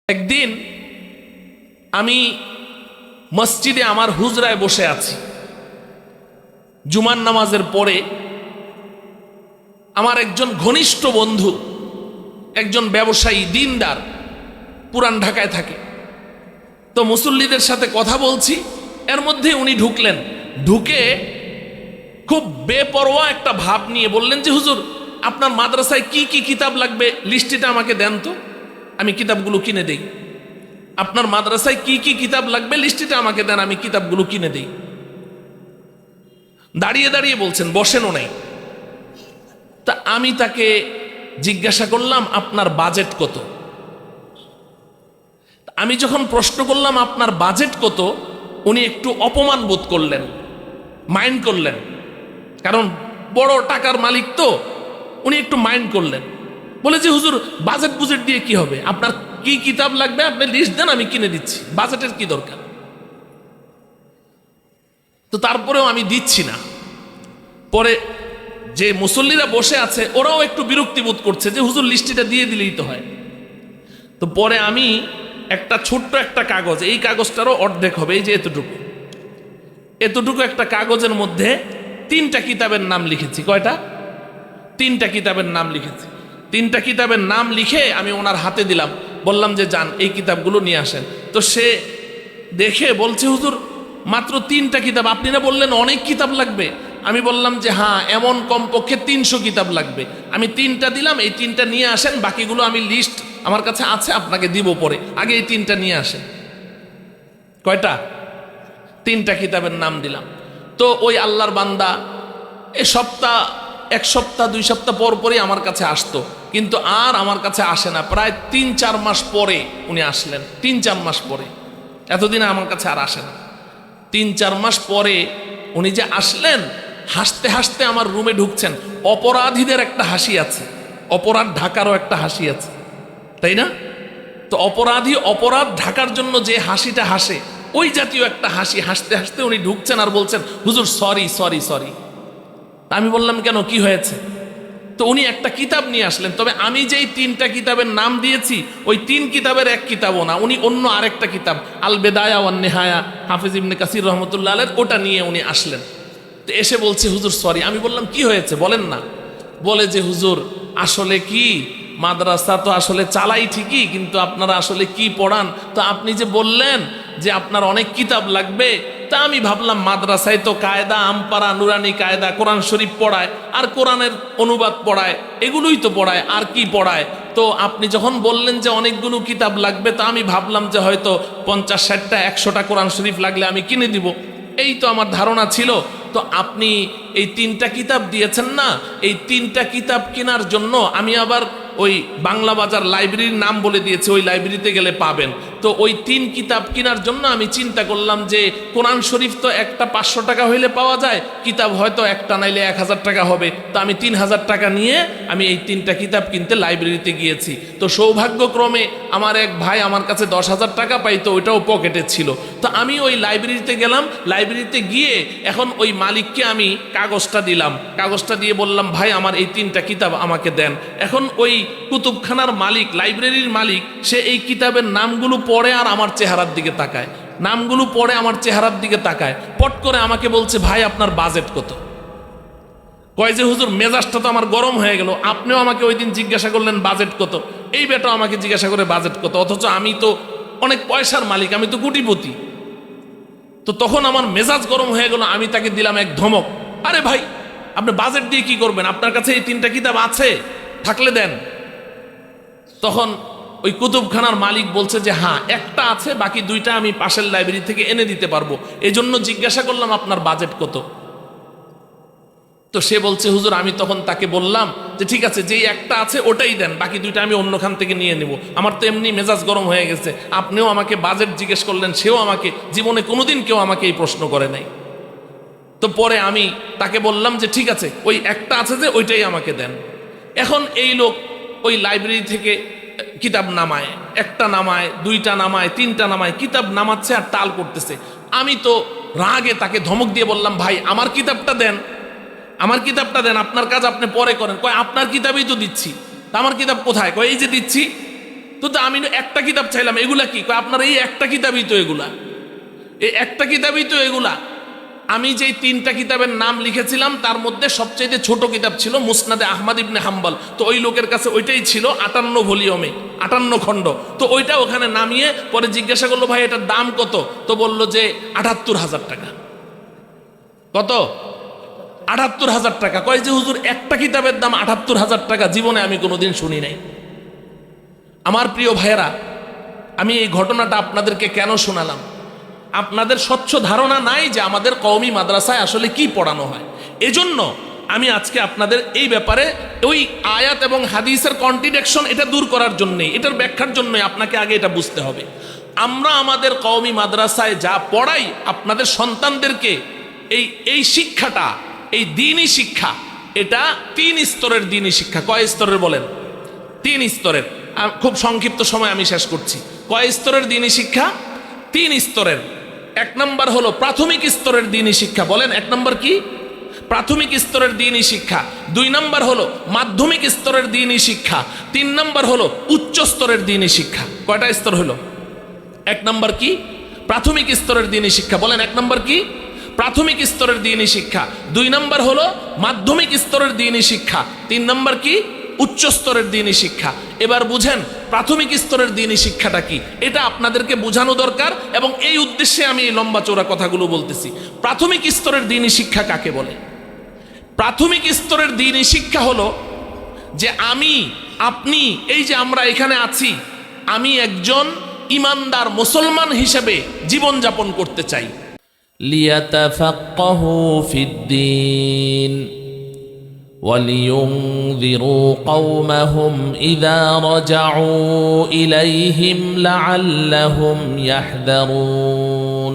একদিন আমি মসজিদে আমার হুজরায় বসে আছি, জুমার নামাজের পরে আমার একজন ঘনিষ্ঠ বন্ধু, একজন ব্যবসায়ী দিনদার, পুরান ঢাকায় থাকে। তো মুসল্লিদের সাথে কথা বলছি, এর মধ্যে উনি ঢুকলেন। ঢুকে খুব বেপরোয়া একটা ভাব নিয়ে বললেন যে হুজুর, আপনার মাদ্রাসায় কি কি কিতাব লাগবে লিস্টটা আমাকে দেন তো, আমি কিতাবগুলো কিনে দেই। আপনার মাদ্রাসায় কি কি কিতাব লাগবে লিস্টটা আমাকে দেন, আমি কিতাবগুলো কিনে দেই। দাঁড়িয়ে দাঁড়িয়ে বলছেন, বসেনও নাই। তা আমি তাকে জিজ্ঞাসা করলাম, আপনার বাজেট কত? আমি যখন প্রশ্ন করলাম আপনার বাজেট কত, উনি একটু অপমান বোধ করলেন, মাইন্ড করলেন, কারণ বড় টাকার মালিক তো। উনি একটু মাইন্ড করলেন, বলে যে হুজুর বাজেট বুজেট দিয়ে কি হবে, আপনার কি কিতাব লাগবে আপনি লিস্ট দেন, আমি কিনে দিচ্ছি, বাজেটের কি দরকার। তো তারপরেও আমি দিচ্ছি না। পরে যে মুসল্লিরা বসে আছে ওরাও একটু বিরক্তি বোধ করছে যে হুজুর লিস্টটা দিয়ে দিলেই তো হয়। তো পরে আমি একটা ছোট্ট একটা কাগজ, এই কাগজটারও অর্ধেক হবে, এই যে এতটুকু একটা কাগজের মধ্যে 3টা কিতাবের নাম লিখেছি। কয়টা? 3টা কিতাবের নাম লিখেছি। 3টা কিতাবের নাম লিখে আমি ওনার হাতে দিলাম, বললাম যে যান এই কিতাবগুলো নিয়ে আসেন। তো সে দেখে বলছে হুজুর মাত্র 3টা কিতাব, আপনি না বললেন অনেক কিতাব লাগবে। আমি বললাম যে হ্যাঁ, এমন কমপক্ষে 300 কিতাব লাগবে। আমি 3টা দিলাম, এই 3টা নিয়ে আসেন, বাকিগুলো আমি লিস্ট আমার কাছে আছে আপনাকে দিব পরে, আগে এই 3টা নিয়ে আসেন। কয়টা? 3টা কিতাবের নাম দিলাম। তো ওই আল্লাহর বান্দা এক সপ্তাহ 2 সপ্তাহ পর পরই আমার কাছে আসতো, কিন্তু আর আমার কাছে আসে না। প্রায় 3-4 মাস পরে উনি আসলেন, 3-4 মাস পরে, এতদিন আমার কাছে আর আসে না। 3-4 মাস পরে উনি যে আসলেন, হাসতে হাসতে আমার রুমে ঢুকছেন। অপরাধীদের একটা হাসি আছে, অপরাধ ঢাকারও একটা হাসি আছে, তাই না? তো অপরাধী অপরাধ ঢাকার জন্য যে হাসিটা হাসে, ওই জাতীয় একটা হাসি হাসতে হাসতে উনি ঢুকছেন আর বলছেন হুজুর সরি সরি সরি। আমি বললাম কেন, কি হয়েছে? তো উনি একটা কিতাব নিয়ে আসলেন, তবে আমি যেই 3টা কিতাবের নাম দিয়েছি ওই 3 কিতাবের এক কিতাবও না, উনি অন্য আরেকটা কিতাব আল বেদায়া ওয়ান নেহায়া হাফিজ ইবনে কাসির রহমতুল্লাহ আলাইহির, ওটা নিয়ে উনি আসলেন। তো এসে বলছে হুজুর সরি। আমি বললাম কি হয়েছে বলেন না। বলে যে হুজুর আসলে কি, মাদ্রাসা তো আসলে চালাই ঠিকই, কিন্তু আপনারা আসলে কি পড়ান, তো আপনি যে বললেন যে আপনার অনেক কিতাব লাগবে, তা আমি ভাবলাম মাদ্রাসায় তো কায়দা, আমপারা, নুরানি কায়দা, কোরআন শরীফ পড়ায়, আর কোরআনের অনুবাদ পড়ায়, এগুলোই তো পড়ায়, আর কি পড়ায়। তো আপনি যখন বললেন যে অনেকগুলো কিতাব লাগবে, তা আমি ভাবলাম যে হয়তো 50-60টা 100টা কোরআন শরীফ লাগলে আমি কিনে দিব, এই তো আমার ধারণা ছিল। তো আপনি এই 3টা কিতাব দিয়েছেন না, এই 3টা কিতাব কেনার জন্য আমি আবার ওই বাংলা বাজার লাইব্রেরির নাম বলে দিয়েছি, ওই লাইব্রেরিতে গেলে পাবেন। তো ওই 3 কিতাব কেনার জন্য আমি চিন্তা করলাম যে কোরআন শরীফ তো একটা 500 টাকা হইলে পাওয়া যায়, কিতাব হয়তো একটা নাইলে 1000 টাকা হবে। তো আমি 3000 টাকা নিয়ে আমি এই 3টা কিতাব কিনতে লাইব্রেরিতে গিয়েছি। তো সৌভাগ্যক্রমে আমার এক ভাই আমার কাছে 10,000 টাকা পাইতো, ওইটাও পকেটে ছিল। তো আমি ওই লাইব্রেরিতে গেলাম, লাইব্রেরিতে গিয়ে এখন ওই মালিককে আমি কাগজটা দিলাম, কাগজটা দিয়ে বললাম ভাই আমার এই 3টা কিতাব আমাকে দেন। এখন ওই কুতুবখানার মালিক, লাইব্রেরির মালিক, সে এই কিতাবের নামগুলো পড়ে আর আমার চেহারার দিকে তাকায়, নামগুলো পড়ে আমার চেহারার দিকে তাকায়, পট করে আমাকে বলছে ভাই আপনার বাজেট কত? কয় যে হুজুর মেজাজটা তো আমার গরম হয়ে গেল, আপনিও আমাকে ওই দিন জিজ্ঞাসা করলেন বাজেট কত, এই বেটা আমাকে জিজ্ঞাসা করে বাজেট কত, অথচ আমি তো অনেক পয়সার মালিক, আমি তো কোটিপতি। তো তখন আমার মেজাজ গরম হয়ে গেল, আমি তাকে দিলাম এক ধমক, আরে ভাই আপনি বাজেট দিয়ে কি করবেন, আপনার কাছে এই 3টা কিতাব আছে, থাকলে দেন। তখন ওই কুতুবখানার মালিক বলছে যে হ্যাঁ একটা আছে, বাকি 2টা আমি পাশের লাইব্রেরি থেকে এনে দিতে পারবো, এজন্য জিজ্ঞাসা করলাম আপনার বাজেট কত। তো সে বলছে হুজুর, আমি তখন তাকে বললাম যে ঠিক আছে, যেই একটা আছে ওটাই দেন, বাকি 2টা আমি অন্যখান থেকে নিয়ে নেব, আমার তো এমনি মেজাজ গরম হয়ে গেছে, আপনিও আমাকে বাজেট জিজ্ঞেস করলেন, সেও আমাকে, জীবনে কোনোদিন কেউ আমাকে এই প্রশ্ন করে নাই। তো পরে আমি তাকে বললাম যে ঠিক আছে, ওই একটা আছে যে ওইটাই আমাকে দেন। এখন এই লোক ওই লাইব্রেরি থেকে কিতাব নামায়, একটা নামায়, 2টা নামায়, 3টা নামায়, কিতাব নামাচ্ছে আর টাল করতেছে। আমি তো রাগে তাকে ধমক দিয়ে বললাম ভাই আমার কিতাবটা দেন, আমার কিতাবটা দেন, আপনার কাজ আপনি পরে করেন। কয় আপনার কিতাবই তো দিচ্ছি, তা আমার কিতাব কোথায়? কয় এই যে দিচ্ছি। তো আমি একটা কিতাব চাইলাম, এগুলা কি? আপনার এই একটা কিতাবই তো এগুলা, এই একটা কিতাবই তো এগুলা। আমি যেই 3টা কিতাবের নাম লিখেছিলাম তার মধ্যে সবচেয়ে ছোট কিতাব ছিল মুসনাদে আহমদ ইবনে হাম্বল। তো ওই লোকের কাছে ওইটাই ছিল 58 ভলিউমে, 58 খণ্ড। তো ওইটা ওখানে নামিয়ে পরে জিজ্ঞাসা করলো, ভাই এটার দাম কত? তো বলল যে 78,000 টাকা। কত? 78,000 টাকা। কয় যে হুজুর একটা কিতাবের দাম 78,000 টাকা, জীবনে আমি কোনোদিন শুনি নাই। আমার প্রিয় ভাইয়েরা, আমি এই ঘটনাটা আপনাদেরকে কেন শোনালাম? আপনাদের স্বচ্ছ ধারণা নাই যে আমাদের কওমি মাদ্রাসায় আসলে কি পড়ানো হয়। এজন্য আমি আজকে আপনাদের এই ব্যাপারে ওই আয়াত এবং হাদিসের কন্ট্রাডিকশন এটা দূর করার জন্যই, এটার ব্যাখ্যার জন্যই আপনাকে আগে এটা বুঝতে হবে। আমরা আমাদের কওমি মাদ্রাসায় যা পড়াই আপনাদের সন্তানদেরকে, এই শিক্ষাটা, এই দ্বীনি শিক্ষা, এটা 3 স্তরের দ্বীনি শিক্ষা। কয় স্তরের বলেন? 3 স্তরের। খুব সংক্ষিপ্ত সময় আমি শেষ করছি। কয় স্তরের দ্বীনি শিক্ষা? 3 স্তরের। 1 নম্বর হলো প্রাথমিক স্তরের দ্বীনি শিক্ষা। বলেন 1 নম্বর কি? প্রাথমিক স্তরের দ্বীনি শিক্ষা। 2 নম্বর হলো মাধ্যমিক স্তরের দ্বীনি শিক্ষা। 3 নম্বর হলো উচ্চ স্তরের দ্বীনি শিক্ষা। কয়টা স্তর হলো? 1 নম্বর কি? প্রাথমিক স্তরের দ্বীনি শিক্ষা। বলেন 1 নম্বর কি? প্রাথমিক স্তরের দ্বীনি শিক্ষা। 2 নম্বর হলো মাধ্যমিক স্তরের দ্বীনি শিক্ষা। 3 নম্বর কি? উচ্চ স্তরের দ্বীনি শিক্ষা। এবার বুঝেন প্রাথমিক স্তরের দ্বীনি শিক্ষাটা কি, এটা আপনাদেরকে বোঝানো দরকার, এবং এই উদ্দেশ্যে আমি এই লম্বা চৌড়া কথাগুলো বলতেছি। প্রাথমিক স্তরের দ্বীনি শিক্ষা কাকে বলে? প্রাথমিক স্তরের দ্বীনি শিক্ষা হলো যে আমি, আপনি, এই যে আমরা এখানে আছি, আমি একজন ইমানদার মুসলমান হিসেবে জীবনযাপন করতে চাই। লিয়াতাফাক্কাহু ফিদ্দীন وَلِيُنذِرُوا قَوْمَهُمْ إِذَا رَجَعُوا إِلَيْهِمْ لَعَلَّهُمْ يَحْذَرُونَ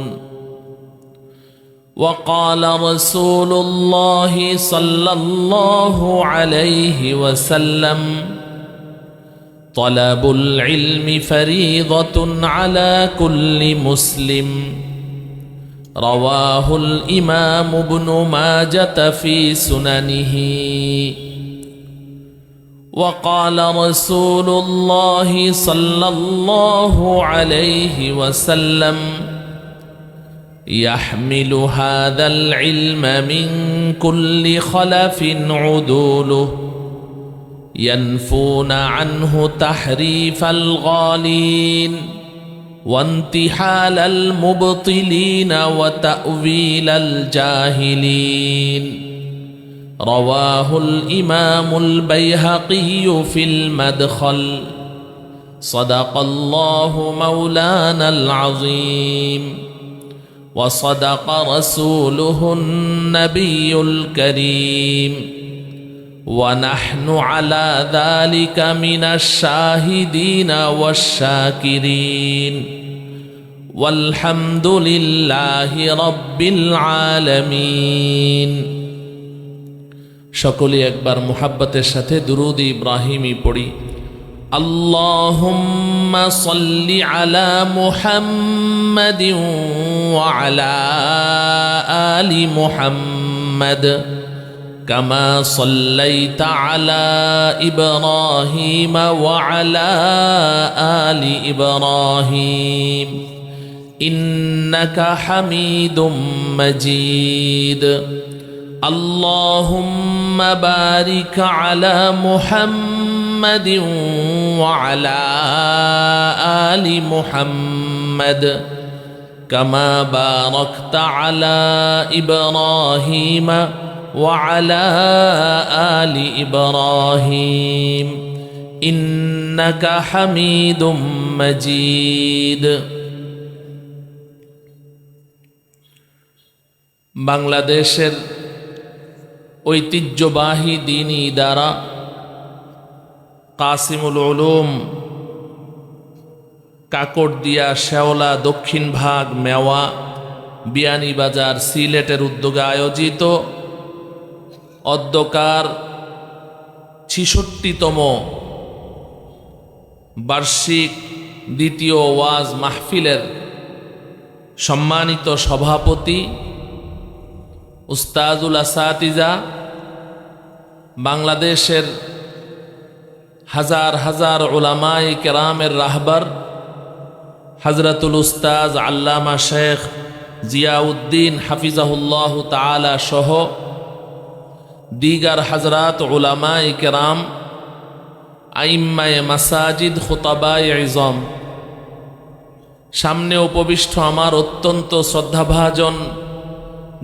وَقَالَ رَسُولُ اللَّهِ صَلَّى اللَّهُ عَلَيْهِ وَسَلَّمَ طَلَبُ الْعِلْمِ فَرِيضَةٌ عَلَى كُلِّ مُسْلِمٍ رواه الإمام ابن ماجة في سننه وقال رسول الله صلى الله عليه وسلم يحمل هذا العلم من كل خلف عدوله ينفون عنه تحريف الغالين وانتحال المبطلين وتأويل الجاهلين رواه الإمام البيهقي في المدخل صدق الله مولانا العظيم وصدق رسوله النبي الكريم ونحن على ذلك من الشاهدين والشاكرين والحمد لله رب العالمين সকলে একবার মুহাব্বতের সাথে দুরূদ ইব্রাহিমি পড়ি। আল্লাহুম্মা সাল্লি আলা মুহাম্মাদিন ওয়া আলা আলি মুহাম্মাদ كما صليت على إبراهيم وعلى آل إبراهيم إنك حميد مجيد اللهم بارك على محمد وعلى آل محمد كما باركت على إبراهيم وعلى آل إبراهيم إنك حميد مجيد বাংলাদেশের ঐতিহ্যবাহী দ্বীনি ইদারা কাসিমুল উলুম কাকড়দিয়া শেওলা দক্ষিণ ভাগ মেওয়া বিয়ানীবাজার সিলেটের উদ্যোগে আয়োজিত অদ্যকার ৬৬তম বার্ষিক দ্বিতীয় ওয়াজ মাহফিলের সম্মানিত সভাপতি উস্তাজুল আসাতিজা, বাংলাদেশের হাজার হাজার উলামায়ে কেরামের রাহবার হযরতুল উস্তাজ আল্লামা শেখ জিয়াউদ্দিন হাফিজাহুল্লাহ তাআলা সহ দিগার হযরত উলামায়ে কেরাম, আইম্মায়ে মাসাজিদ, খুতাবায়ে ইজম, সামনে উপবিষ্ট আমার অত্যন্ত শ্রদ্ধাভাজন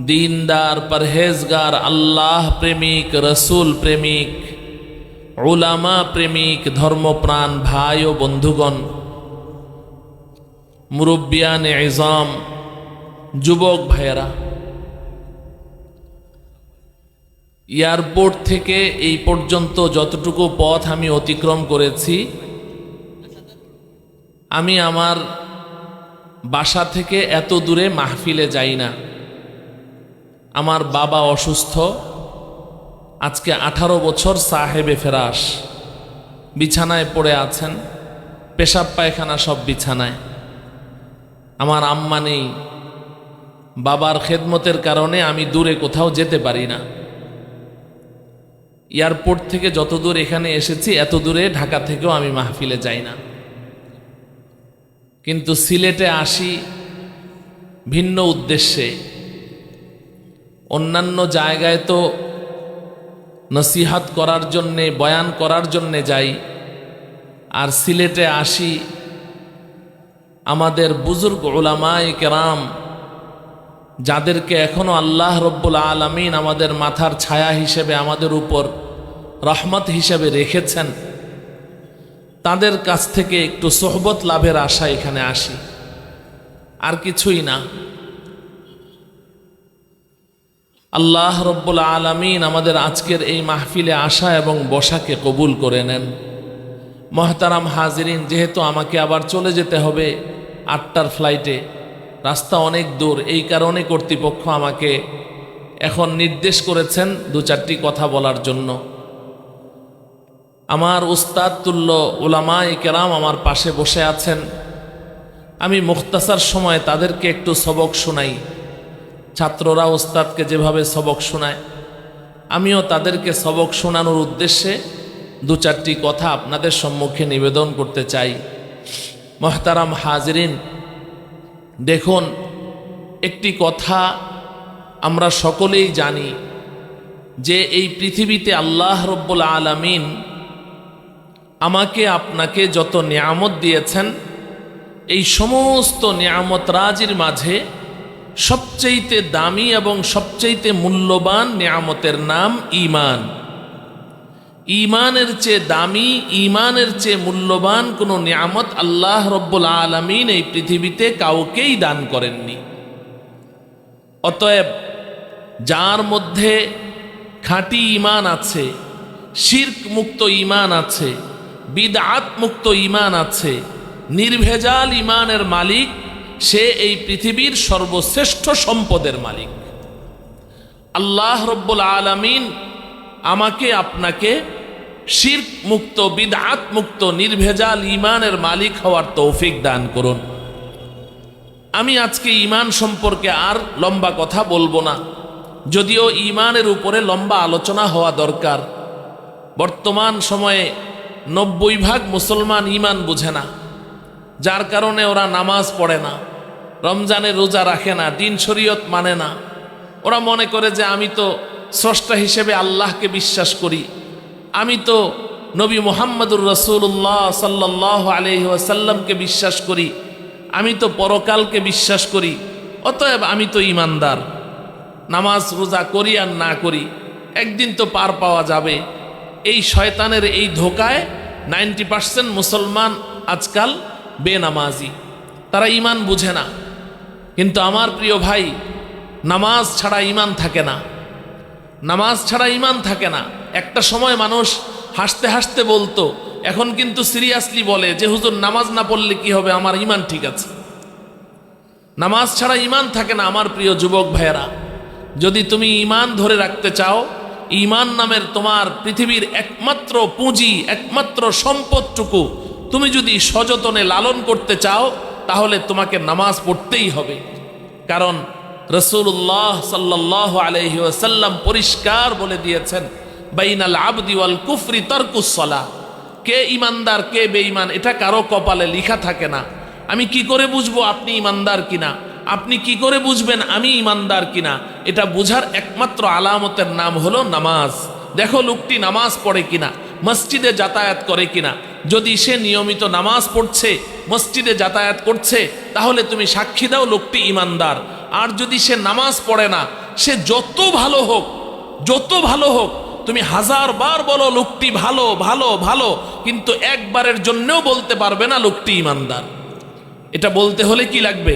দিনদার, পরহেজগার, আল্লাহ প্রেমিক, রসুল প্রেমিক, উলামা প্রেমিক, ধর্মপ্রাণ ভাই ও বন্ধুগণ, মুরব্বিয়ানে ইজম, যুবক ভাইয়েরা, এয়ারপোর্ট থেকে এই পর্যন্ত যতটুকু পথ আমি অতিক্রম করেছি, আমি আমার বাসা থেকে এত দূরে মাহফিলে যাই না। আমার বাবা অসুস্থ, আজকে 18 বছর সাহেবে ফেরাস, বিছানায় পড়ে আছেন, পেশাব পায়খানা সব বিছানায়। আমার আম্মা নেই, বাবার খেদমতের কারণে আমি দূরে কোথাও যেতে পারি না। এয়ারপোর্ট থেকে যত দূর এখানে এসেছি, এত দূরে ঢাকা থেকেও আমি মাহফিলে যাই না। কিন্তু সিলেটে আসি ভিন্ন উদ্দেশ্যে। অন্যান্য জায়গায় তো নসিহাত করার জন্যে, বয়ান করার জন্যে যাই, আর সিলেটে আসি আমাদের বুজুর্গ উলামায়ে কেরাম, যাদেরকে এখনো আল্লাহ রব্বুল আলামিন আমাদের মাথার ছায়া হিসেবে, আমাদের উপর রহমত হিসেবে রেখেছেন, তাদের কাছ থেকে একটু সোহবত লাভের আশা এখানে আসি, আর কিছুই না। আল্লাহ রব্বুল আলামিন আমাদের আজকের এই মাহফিলে আসা এবং বসাকে কবুল করে নেন। মহতারাম হাজিরিন, যেহেতু আমাকে আবার চলে যেতে হবে 8টার ফ্লাইটে, রাস্তা অনেক দূর, এই কারণে কর্তৃপক্ষ আমাকে এখন নির্দেশ করেছেন 2-4টি কথা বলার জন্য। আমার উস্তাদ তুল্য উলামায়ে কেরাম আমার পাশে বসে আছেন, আমি মুখতাসার সময় তাদেরকে একটু সবক শোনাই। ছাত্ররা উস্তাদকে যেভাবে সবক শোনায়, আমিও তাদেরকে সবক শোনানোর উদ্দেশ্যে 2-4টি কথা আপনাদের সম্মুখে নিবেদন করতে চাই। মহতারাম হাজিরিন, দেখুন, একটি কথা আমরা সকলেই জানি যে এই পৃথিবীতে আল্লাহ রব্বুল আলামিন আমাকে আপনাকে যত নিয়ামত দিয়েছেন, এই সমস্ত নিয়ামত রাজির মাঝে সবচেয়ে দামি এবং সবচেয়ে মূল্যবান নিয়ামতের নাম ঈমান। ঈমানের চেয়ে দামি, ঈমানের চেয়ে মূল্যবান কোনো নিয়ামত আল্লাহ রব্বুল আলামিন এই পৃথিবীতে কাউকেই দান করেননি। অতএব যার মধ্যে খাঁটি ঈমান আছে, শিরক মুক্ত ঈমান আছে, বিদআত মুক্ত ঈমান আছে, নির্ভেজাল ঈমানের মালিক, সে এই পৃথিবীর সর্বশ্রেষ্ঠ সম্পদের মালিক। আল্লাহ রব্বুল আলামিন আমাকে আপনাকে শিরক মুক্ত, বিদআত মুক্ত, নির্ভেজাল ঈমানের মালিক হওয়ার তৌফিক দান করুন। আমি আজকে ঈমান সম্পর্কে আর লম্বা কথা বলবো না, যদিও ঈমানের উপরে লম্বা আলোচনা হওয়া দরকার। বর্তমান সময়ে 90% মুসলমান ঈমান বুঝে না, যার কারণে ওরা নামাজ পড়ে না, রমজানে রোজা রাখে না, দিন শরীয়ত মানে না। ওরা মনে করে যে আমি তো স্রষ্টা হিসেবে আল্লাহকে বিশ্বাস করি, আমি তো নবী মুহাম্মদুর রাসূলুল্লাহ সাল্লাল্লাহু আলাইহি ওয়াসাল্লামকে বিশ্বাস করি, আমি তো পরকালকে বিশ্বাস করি, অতএব আমি তো ঈমানদার। নামাজ রোজা করি আর না করি, একদিন তো পার পাওয়া যাবে। এই শয়তানের এই ধোকায় 90% মুসলমান আজকাল বেনামাজি, তারা ঈমান বুঝে না। কিন্তু আমার প্রিয় ভাই, নামাজ ছাড়া ঈমান থাকে না, নামাজ ছাড়া ঈমান থাকে না। একটা সময় মানুষ হাসতে হাসতে বলতো, এখন কিন্তু সিরিয়াসলি বলে যে হুজুর নামাজ না পড়লে কি হবে, আমার ঈমান ঠিক আছে। নামাজ ছাড়া ঈমান থাকে না। আমার প্রিয় যুবক ভাইয়েরা, যদি তুমি ঈমান ধরে রাখতে চাও, ঈমান নামের তোমার পৃথিবীর একমাত্র পুঁজি, একমাত্র সম্পদটুকু তুমি যদি সযতনে লালন করতে চাও, তাহলে তোমাকে নামাজ পড়তেই হবে। কারণ রাসূলুল্লাহ সাল্লাল্লাহু আলাইহি ওয়াসাল্লাম পরিষ্কার বলে দিয়েছেন, বাইনাল আবদি ওয়াল কুফরি তারকুস সালাহ, কে ইমানদার কে বেঈমান এটা কারো কপালে লেখা থাকে না। আমি কি করে বুঝবো আপনি ইমানদার কিনা? আপনি কি করে বুঝবেন আমি ইমানদার কিনা? এটা বোঝার একমাত্র আলামতের নাম হলো নামাজ। দেখো লোকটি নামাজ পড়ে কিনা, মসজিদে যাতায়াত করে কিনা। যদি সে নিয়মিত নামাজ পড়ছে, মসজিদে যাতায়াত করছে, তাহলে তুমি সাক্ষী দাও লোকটি ইমানদার। আর যদি সে নামাজ পড়ে না, সে যত ভালো হোক, যত ভালো হোক, তুমি 1000 বার বলো লোকটি ভালো ভালো ভালো, কিন্তু একবারের জন্যও বলতে পারবে না লোকটি ইমানদার। এটা বলতে হলে কি লাগবে?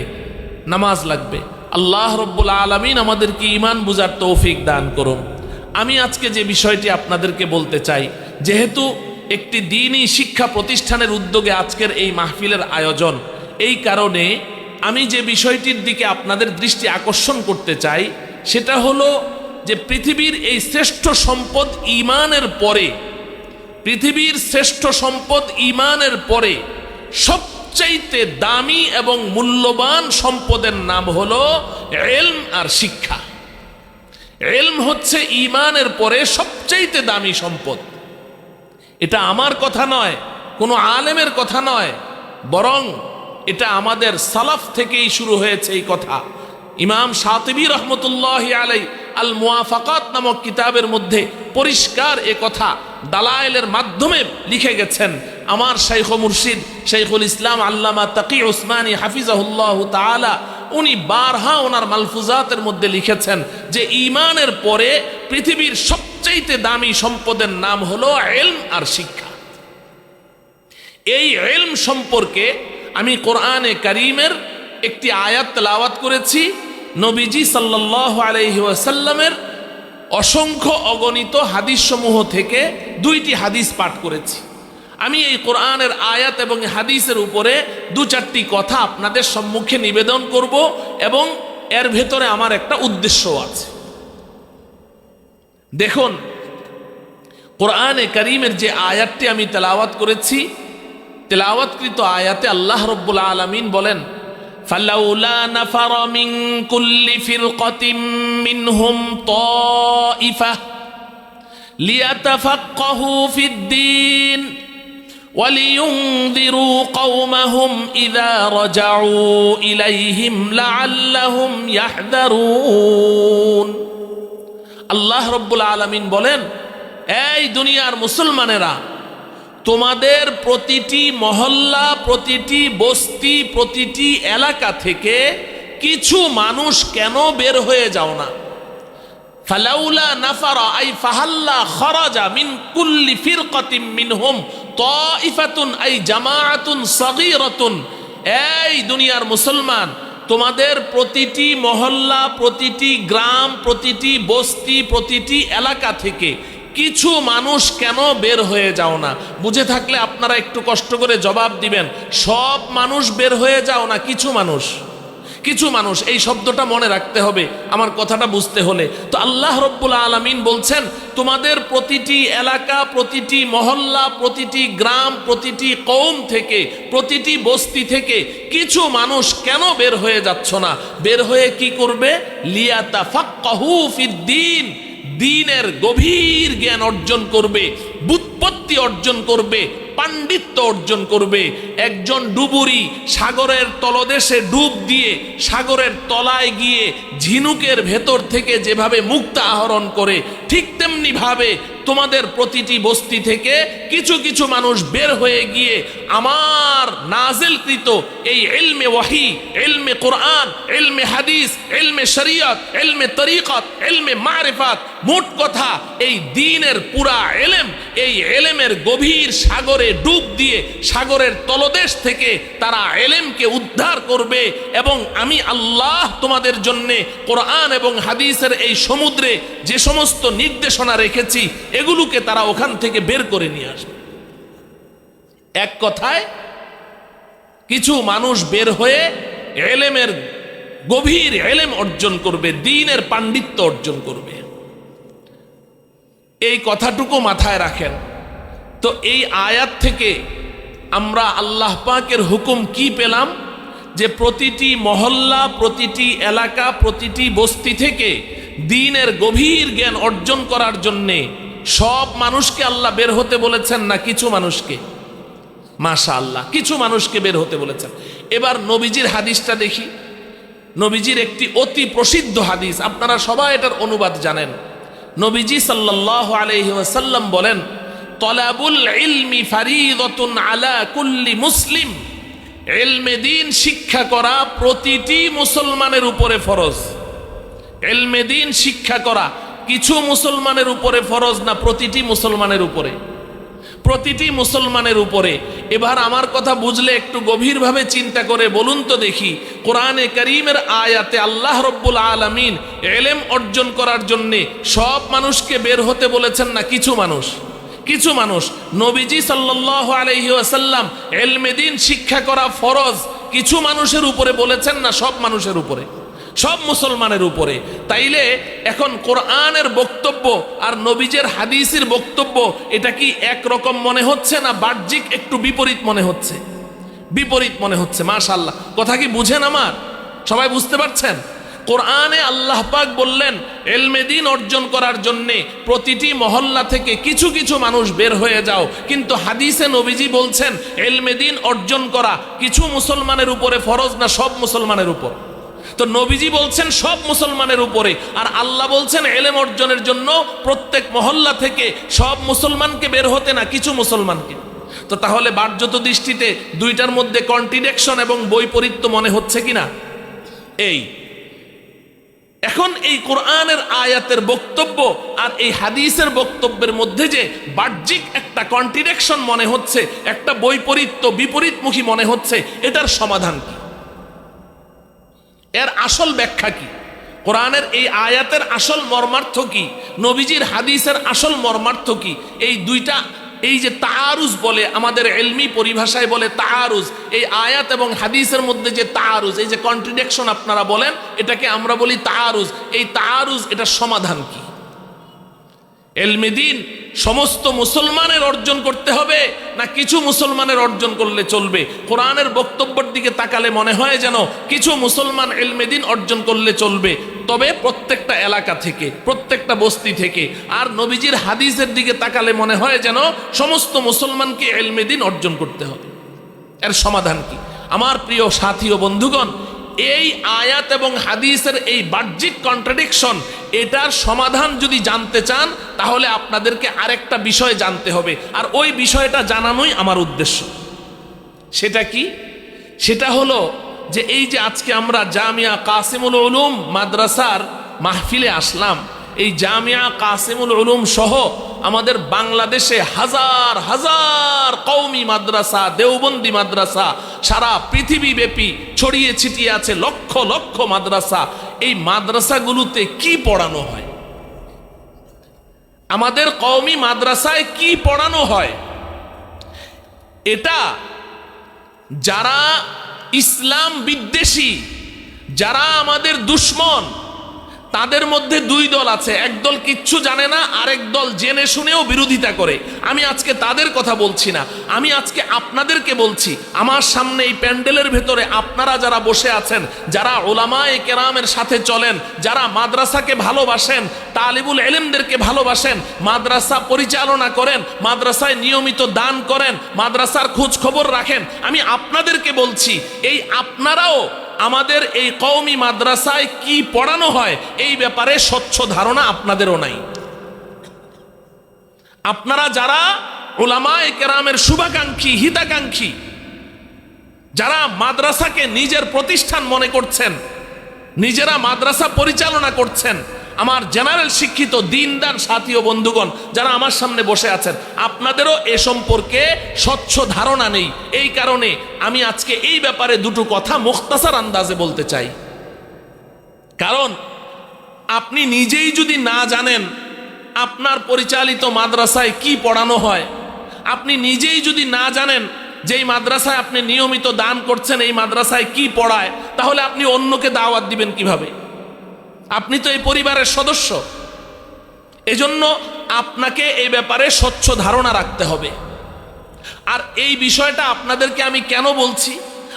নামাজ লাগবে। আল্লাহ রব্বুল আলামিন আমাদেরকে ঈমান বুঝার তৌফিক দান করুন। আমি আজকে যে বিষয়টি আপনাদেরকে বলতে চাই, যেহেতু একটি দ্বীনি শিক্ষা প্রতিষ্ঠানের উদ্যোগে আজকের এই মাহফিলের আয়োজন, এই কারণে আমি যে বিষয়টির দিকে আপনাদের দৃষ্টি আকর্ষণ করতে চাই সেটা হলো যে পৃথিবীর এই শ্রেষ্ঠ সম্পদ ঈমানের পরে, পৃথিবীর শ্রেষ্ঠ সম্পদ ঈমানের পরে সবচাইতে দামি এবং মূল্যবান সম্পদের নাম হলো ইলম আর শিক্ষা। ইলম হচ্ছে ঈমানের পরে সবচাইতে দামি সম্পদ। এটা আমার কথা নয়, কোনো আলেমের কথা নয়, বরং এটা আমাদের সালাফ থেকেই শুরু হয়েছে এই কথা। ইমাম শাতিবী রহমতুল্লাহি আলাইহি আল মুওয়াফাকাত নামক কিতাবের মধ্যে পরিষ্কার এ কথা দালাইলের মাধ্যমে লিখে গেছেন। আমার শাইখ মুর্শিদ শাইখুল ইসলাম আল্লামা তাকি উসমানী হাফিজাহুল্লাহু তাআলা উনি বারহা ওনার মালফুজাতের মধ্যে লিখেছেন যে ঈমানের পরে পৃথিবীর সবচেয়ে দামি সম্পদের নাম হলো ইলম আর শিক্ষা। এই ইলম সম্পর্কে আমি কোরআনে কারীমের একটি আয়াত তেলাওয়াত করেছি। নবীজি সাল্লাল্লাহু আলাইহি ওয়াসাল্লামের অসংখ্য অগণিত হাদিস সমূহ থেকে 2টি হাদিস পাঠ করেছি। আমি এই কোরআনের আয়াত এবং হাদিসের উপরে 2-4টি কথা আপনাদের সম্মুখে নিবেদন করব এবং এর ভেতরে আমার একটা উদ্দেশ্য আছে। দেখুন, কোরআনে কারীমের যে আয়াতটি আমি তেলাওয়াত করেছি, তেলাওয়াতকৃত আয়াতে আল্লাহ রব্বুল আলামিন বলেন, ফালাউলা নাফারা মিন কুল্লি ফিরকাতিন মিনহুম তাইফা লিয়াতাফাক্কাহু ফিদ-দীন ওয়ালিয়ুনযিরু কওমাহুম ইযা রাজাউ ইলাইহিম লাআল্লাহুম ইয়াহযারুন। আল্লাহ রব্বুল আলামিন বলেন, এই দুনিয়ার মুসলমানেরা, তোমাদের প্রতিটি মহল্লা, প্রতিটি বস্তি, প্রতিটি এলাকা থেকে কিছু মানুষ কেন বের হয়ে যাও না? ফালাউলা নাফারা আই ফাহাল্লা খরাজা মিন কুল্লি ফিরকাতিন মিনহুম তাইফাতুন আই জামাআতুন সাগীরাতুন। এই দুনিয়ার মুসলমান, তোমাদের প্রতিটি মহল্লা, প্রতিটি গ্রাম, প্রতিটি বস্তি, প্রতিটি এলাকা থেকে কিছু মানুষ কেন বের হয়ে যাও না? বুঝে থাকলে আপনারা একটু কষ্ট করে জবাব দিবেন। সব মানুষ বের হয়ে যাও না, কিছু মানুষ, কিছু মানুষ। এই শব্দটা মনে রাখতে হবে আমার কথাটা বুঝতে হলে। তো আল্লাহ রব্বুল আলামিন বলছেন, তোমাদের প্রতিটি এলাকা, প্রতিটি মহল্লা, প্রতিটি গ্রাম, প্রতিটি কওম থেকে, প্রতিটি বস্তি থেকে কিছু মানুষ কেন বের হয়ে যাচ্ছ না? বের হয়ে কি করবে? লিয়াতাফাক্কাহু ফিদ-দীন, দ্বীনের গভীর জ্ঞান অর্জন করবে, বুৎপত্তি অর্জন করবে, পাণ্ডিত্য অর্জন করবে। একজন ডুবুরি সাগরের তলদেশে ডুব দিয়ে সাগরের তলায় গিয়ে ঝিনুকের ভেতর থেকে যেভাবে মুক্তা আহরণ করে, ঠিক তেমনি ভাবে তোমাদের প্রতিটি বস্তি থেকে কিছু কিছু মানুষ বের হয়ে গিয়ে আমার নাজিলকৃত এই ইলমে ওয়াহি, ইলমে কোরআন, ইলমে হাদিস, ইলমে শরীয়ত, ইলমে তরিকত, ইলমে মারিফাত, মোট কথা এই দ্বীনের পুরা ইলম, এই ইলমের গভীর সাগরে ডুব দিয়ে সাগরের তলদেশ থেকে তারা ইলমকে উদ্ধার করবে। এবং আমি আল্লাহ তোমাদের জন্যে কোরআন এবং হাদিসের এই সমুদ্রে যে সমস্ত নির্দেশনা রেখেছি এগুলোকে তারা ওখান থেকে বের করে নিয়ে আসবে। এক কথায় কিছু মানুষ বের হয়ে ইলমের গভীর ইলম অর্জন করবে, দ্বীনের পাণ্ডিত্য অর্জন করবে। এই কথাটুকু মাথায় রাখেন। তো এই আয়াত থেকে আমরা আল্লাহ পাকের হুকুম কি পেলাম? যে প্রতিটি মহল্লা, প্রতিটি এলাকা, প্রতিটি বস্তি থেকে দ্বীনের গভীর জ্ঞান অর্জন করার জন্যে সব মানুষকে আল্লাহ বের হতে বলেছেন না কিছু মানুষকে? মাশাআল্লাহ, কিছু মানুষকে বের হতে বলেছেন। এবার নবীজির হাদিসটা দেখি। নবীজির একটি অতি প্রসিদ্ধ হাদিস, আপনারা সবাই এটার অনুবাদ জানেন। নবীজি সাল্লাল্লাহু আলাইহি ওয়াসাল্লাম বলেন, তলাবুল ইলমি ফারিদাতুন আলা কুল্লি মুসলিম। ইলমে দ্বীন শিক্ষা করা প্রতিটি মুসলমানের উপরে ফরজ। ইলমে দ্বীন শিক্ষা করা কিছু মুসলমানের উপরে ফরজ না, প্রতিটি মুসলমানের উপরে, প্রতিটি মুসলমানের উপরে। এবার আমার কথা বুঝলে একটু গভীরভাবে চিন্তা করে বলুন তো দেখি, কোরআনে কারীমের আয়াতে আল্লাহ রব্বুল আলামিন ইলম অর্জন করার জন্যে সব মানুষকে বের হতে বলেছেন না কিছু মানুষ? কিছু মানুষ। নবীজি সাল্লাল্লাহু আলাইহি ওয়াসাল্লাম ইলমে দ্বীন শিক্ষা করা ফরজ কিছু মানুষের উপরে বলেছেন না সব মানুষের উপরে? সব মুসলমানের উপরে। তাইলে এখন কোরআনের বক্তব্য আর নবীজের হাদিসের বক্তব্য এটা কি একরকম মনে হচ্ছে না বাহ্যিক একটু বিপরীত মনে হচ্ছে? বিপরীত মনে হচ্ছে। মাশাআল্লাহ, কথা কি বুঝেন আমার? সবাই বুঝতে পারছেন? কোরআনে আল্লাহ পাক বললেন ইলমে দ্বীন অর্জন করার জন্যে প্রতিটি মহল্লা থেকে কিছু কিছু মানুষ বের হয়ে যাও, কিন্তু হাদিসে নবীজি বলছেন ইলমে দ্বীন অর্জন করা কিছু মুসলমানের উপরে ফরজ না সব মুসলমানের উপর? তো নবীজি বলছেন সব মুসলমানের উপরে, আর আল্লাহ বলছেন ইলম অর্জনের জন্য প্রত্যেক মহল্লা থেকে সব মুসলমানকে বের হতে না কিছু মুসলমানকে। তো তাহলে বাহ্যত দৃষ্টিতে দুইটার মধ্যে কন্ট্রাডিকশন এবং বৈপরীত্য মনে হচ্ছে কিনা? এই এখন এই কোরআনের আয়াতের বক্তব্য আর এই হাদিসের বক্তব্যের মধ্যে যে বাহ্যিক একটা কন্ট্রাডিকশন মনে হচ্ছে, একটা বৈপরীত্য বিপরীতমুখী মনে হচ্ছে, এটার সমাধান কি? এর আসল ব্যাখ্যা কি? কোরআনের এই আয়াতের আসল মর্মার্থ কি? নবীজির হাদিসের আসল মর্মার্থ কি? এই দুইটা, এই যে তাআরুজ বলে আমাদের ইলমি পরিভাষায় বলে তাআরুজ, এই আয়াত এবং হাদিসের মধ্যে যে তাআরুজ, এই যে কন্ট্রাডিকশন আপনারা বলেন, এটাকে আমরা বলি তাআরুজ। এই তাআরুজ, এটার সমাধান কি? ইলমে দ্বীন সমস্ত মুসলমানের অর্জন করতে হবে না কিছু মুসলমানের অর্জন করলে চলবে? কোরআনের বক্তব্যের দিকে তাকালে মনে হয় যেন কিছু মুসলমান ইলমে দ্বীন অর্জন করলে চলবে, তবে প্রত্যেকটা এলাকা থেকে, প্রত্যেকটা বস্তি থেকে। আর নবীজির হাদিসের দিকে তাকালে মনে হয় যেন সমস্ত মুসলমানকে ইলমে দ্বীন অর্জন করতে হবে। এর সমাধান কি? আমার প্রিয় সাথী ও বন্ধুগণ, এই আয়াত এবং হাদিসের এই বাহ্যিক কন্ট্রাডিকশন, এটার সমাধান যদি জানতে চান তাহলে আপনাদেরকে আরেকটা বিষয় জানতে হবে, আর ওই বিষয়টা জানানোই আমার উদ্দেশ্য। সেটা কি? সেটা হলো যে এই যে আজকে আমরা জামিয়া কাসিমুল উলুম মাদ্রাসার মাহফিলে আসলাম, এই জামিয়া কাসিমুল উলুম সহ আমাদের বাংলাদেশে হাজার হাজার কওমি মাদ্রাসা, দেওবন্দি মাদ্রাসা সারা পৃথিবী ব্যাপী ছড়িয়ে ছিটিয়ে আছে, লক্ষ লক্ষ মাদ্রাসা। এই মাদ্রাসাগুলোতে কি পড়ানো হয়? আমাদের কওমি মাদ্রাসায় কি পড়ানো হয়? এটা যারা ইসলাম বিদ্বেষী, যারা আমাদের দুশ্মন, তাদের মধ্যে দুই দল আছে। একদল কিচ্ছু জানে না, আরেক দল জেনে শুনেও বিরোধিতা করে। আমি আজকে তাদের কথা বলছি না, আমি আজকে আপনাদেরকে বলছি। আমার সামনে এই প্যান্ডেলের ভেতরে আপনারা যারা বসে আছেন, যারা উলামায়ে কেরামের সাথে চলেন, যারা মাদ্রাসাকে ভালোবাসেন, তালিবুল ইলমদেরকে ভালোবাসেন, মাদ্রাসা পরিচালনা করেন, মাদ্রাসায় নিয়মিত দান করেন, মাদ্রাসার খোঁজ খবর রাখেন, আমি আপনাদেরকে বলছি, এই আপনারাও আমাদের এই কওমি মাদ্রাসায় কি পড়ানো হয় এই ব্যাপারে স্বচ্ছ ধারণা আপনাদেরও নাই। আপনারা যারা উলামায়ে কেরামের শুভাকাঙ্ক্ষী, হিতাকাঙ্ক্ষী, যারা মাদ্রাসাকে নিজের প্রতিষ্ঠান মনে করছেন, নিজেরা মাদ্রাসা পরিচালনা করছেন, আমার জেনারেল শিক্ষিত দিনদার সাথী ও বন্ধুগণ যারা আমার সামনে বসে আছেন, আপনাদেরও এ সম্পর্কে স্বচ্ছ ধারণা নেই। এই কারণে আমি আজকে এই ব্যাপারে দুটো কথা মুখতাসার আন্দাজে বলতে চাই। কারণ আপনি নিজেই যদি না জানেন আপনার পরিচালিত মাদ্রাসায় কি পড়ানো হয়, আপনি নিজেই যদি না জানেন যেই মাদ্রাসায় আপনি নিয়মিত দান করছেন এই মাদ্রাসায় কি পড়ায়, তাহলে আপনি অন্যকে দাওয়াত দিবেন কিভাবে? আপনি তো এই পরিবারের সদস্য। এজন্য আপনাকে এই ব্যাপারে স্বচ্ছ ধারণা রাখতে হবে। আর এই বিষয়টা আপনাদেরকে আমি কেন বলছি,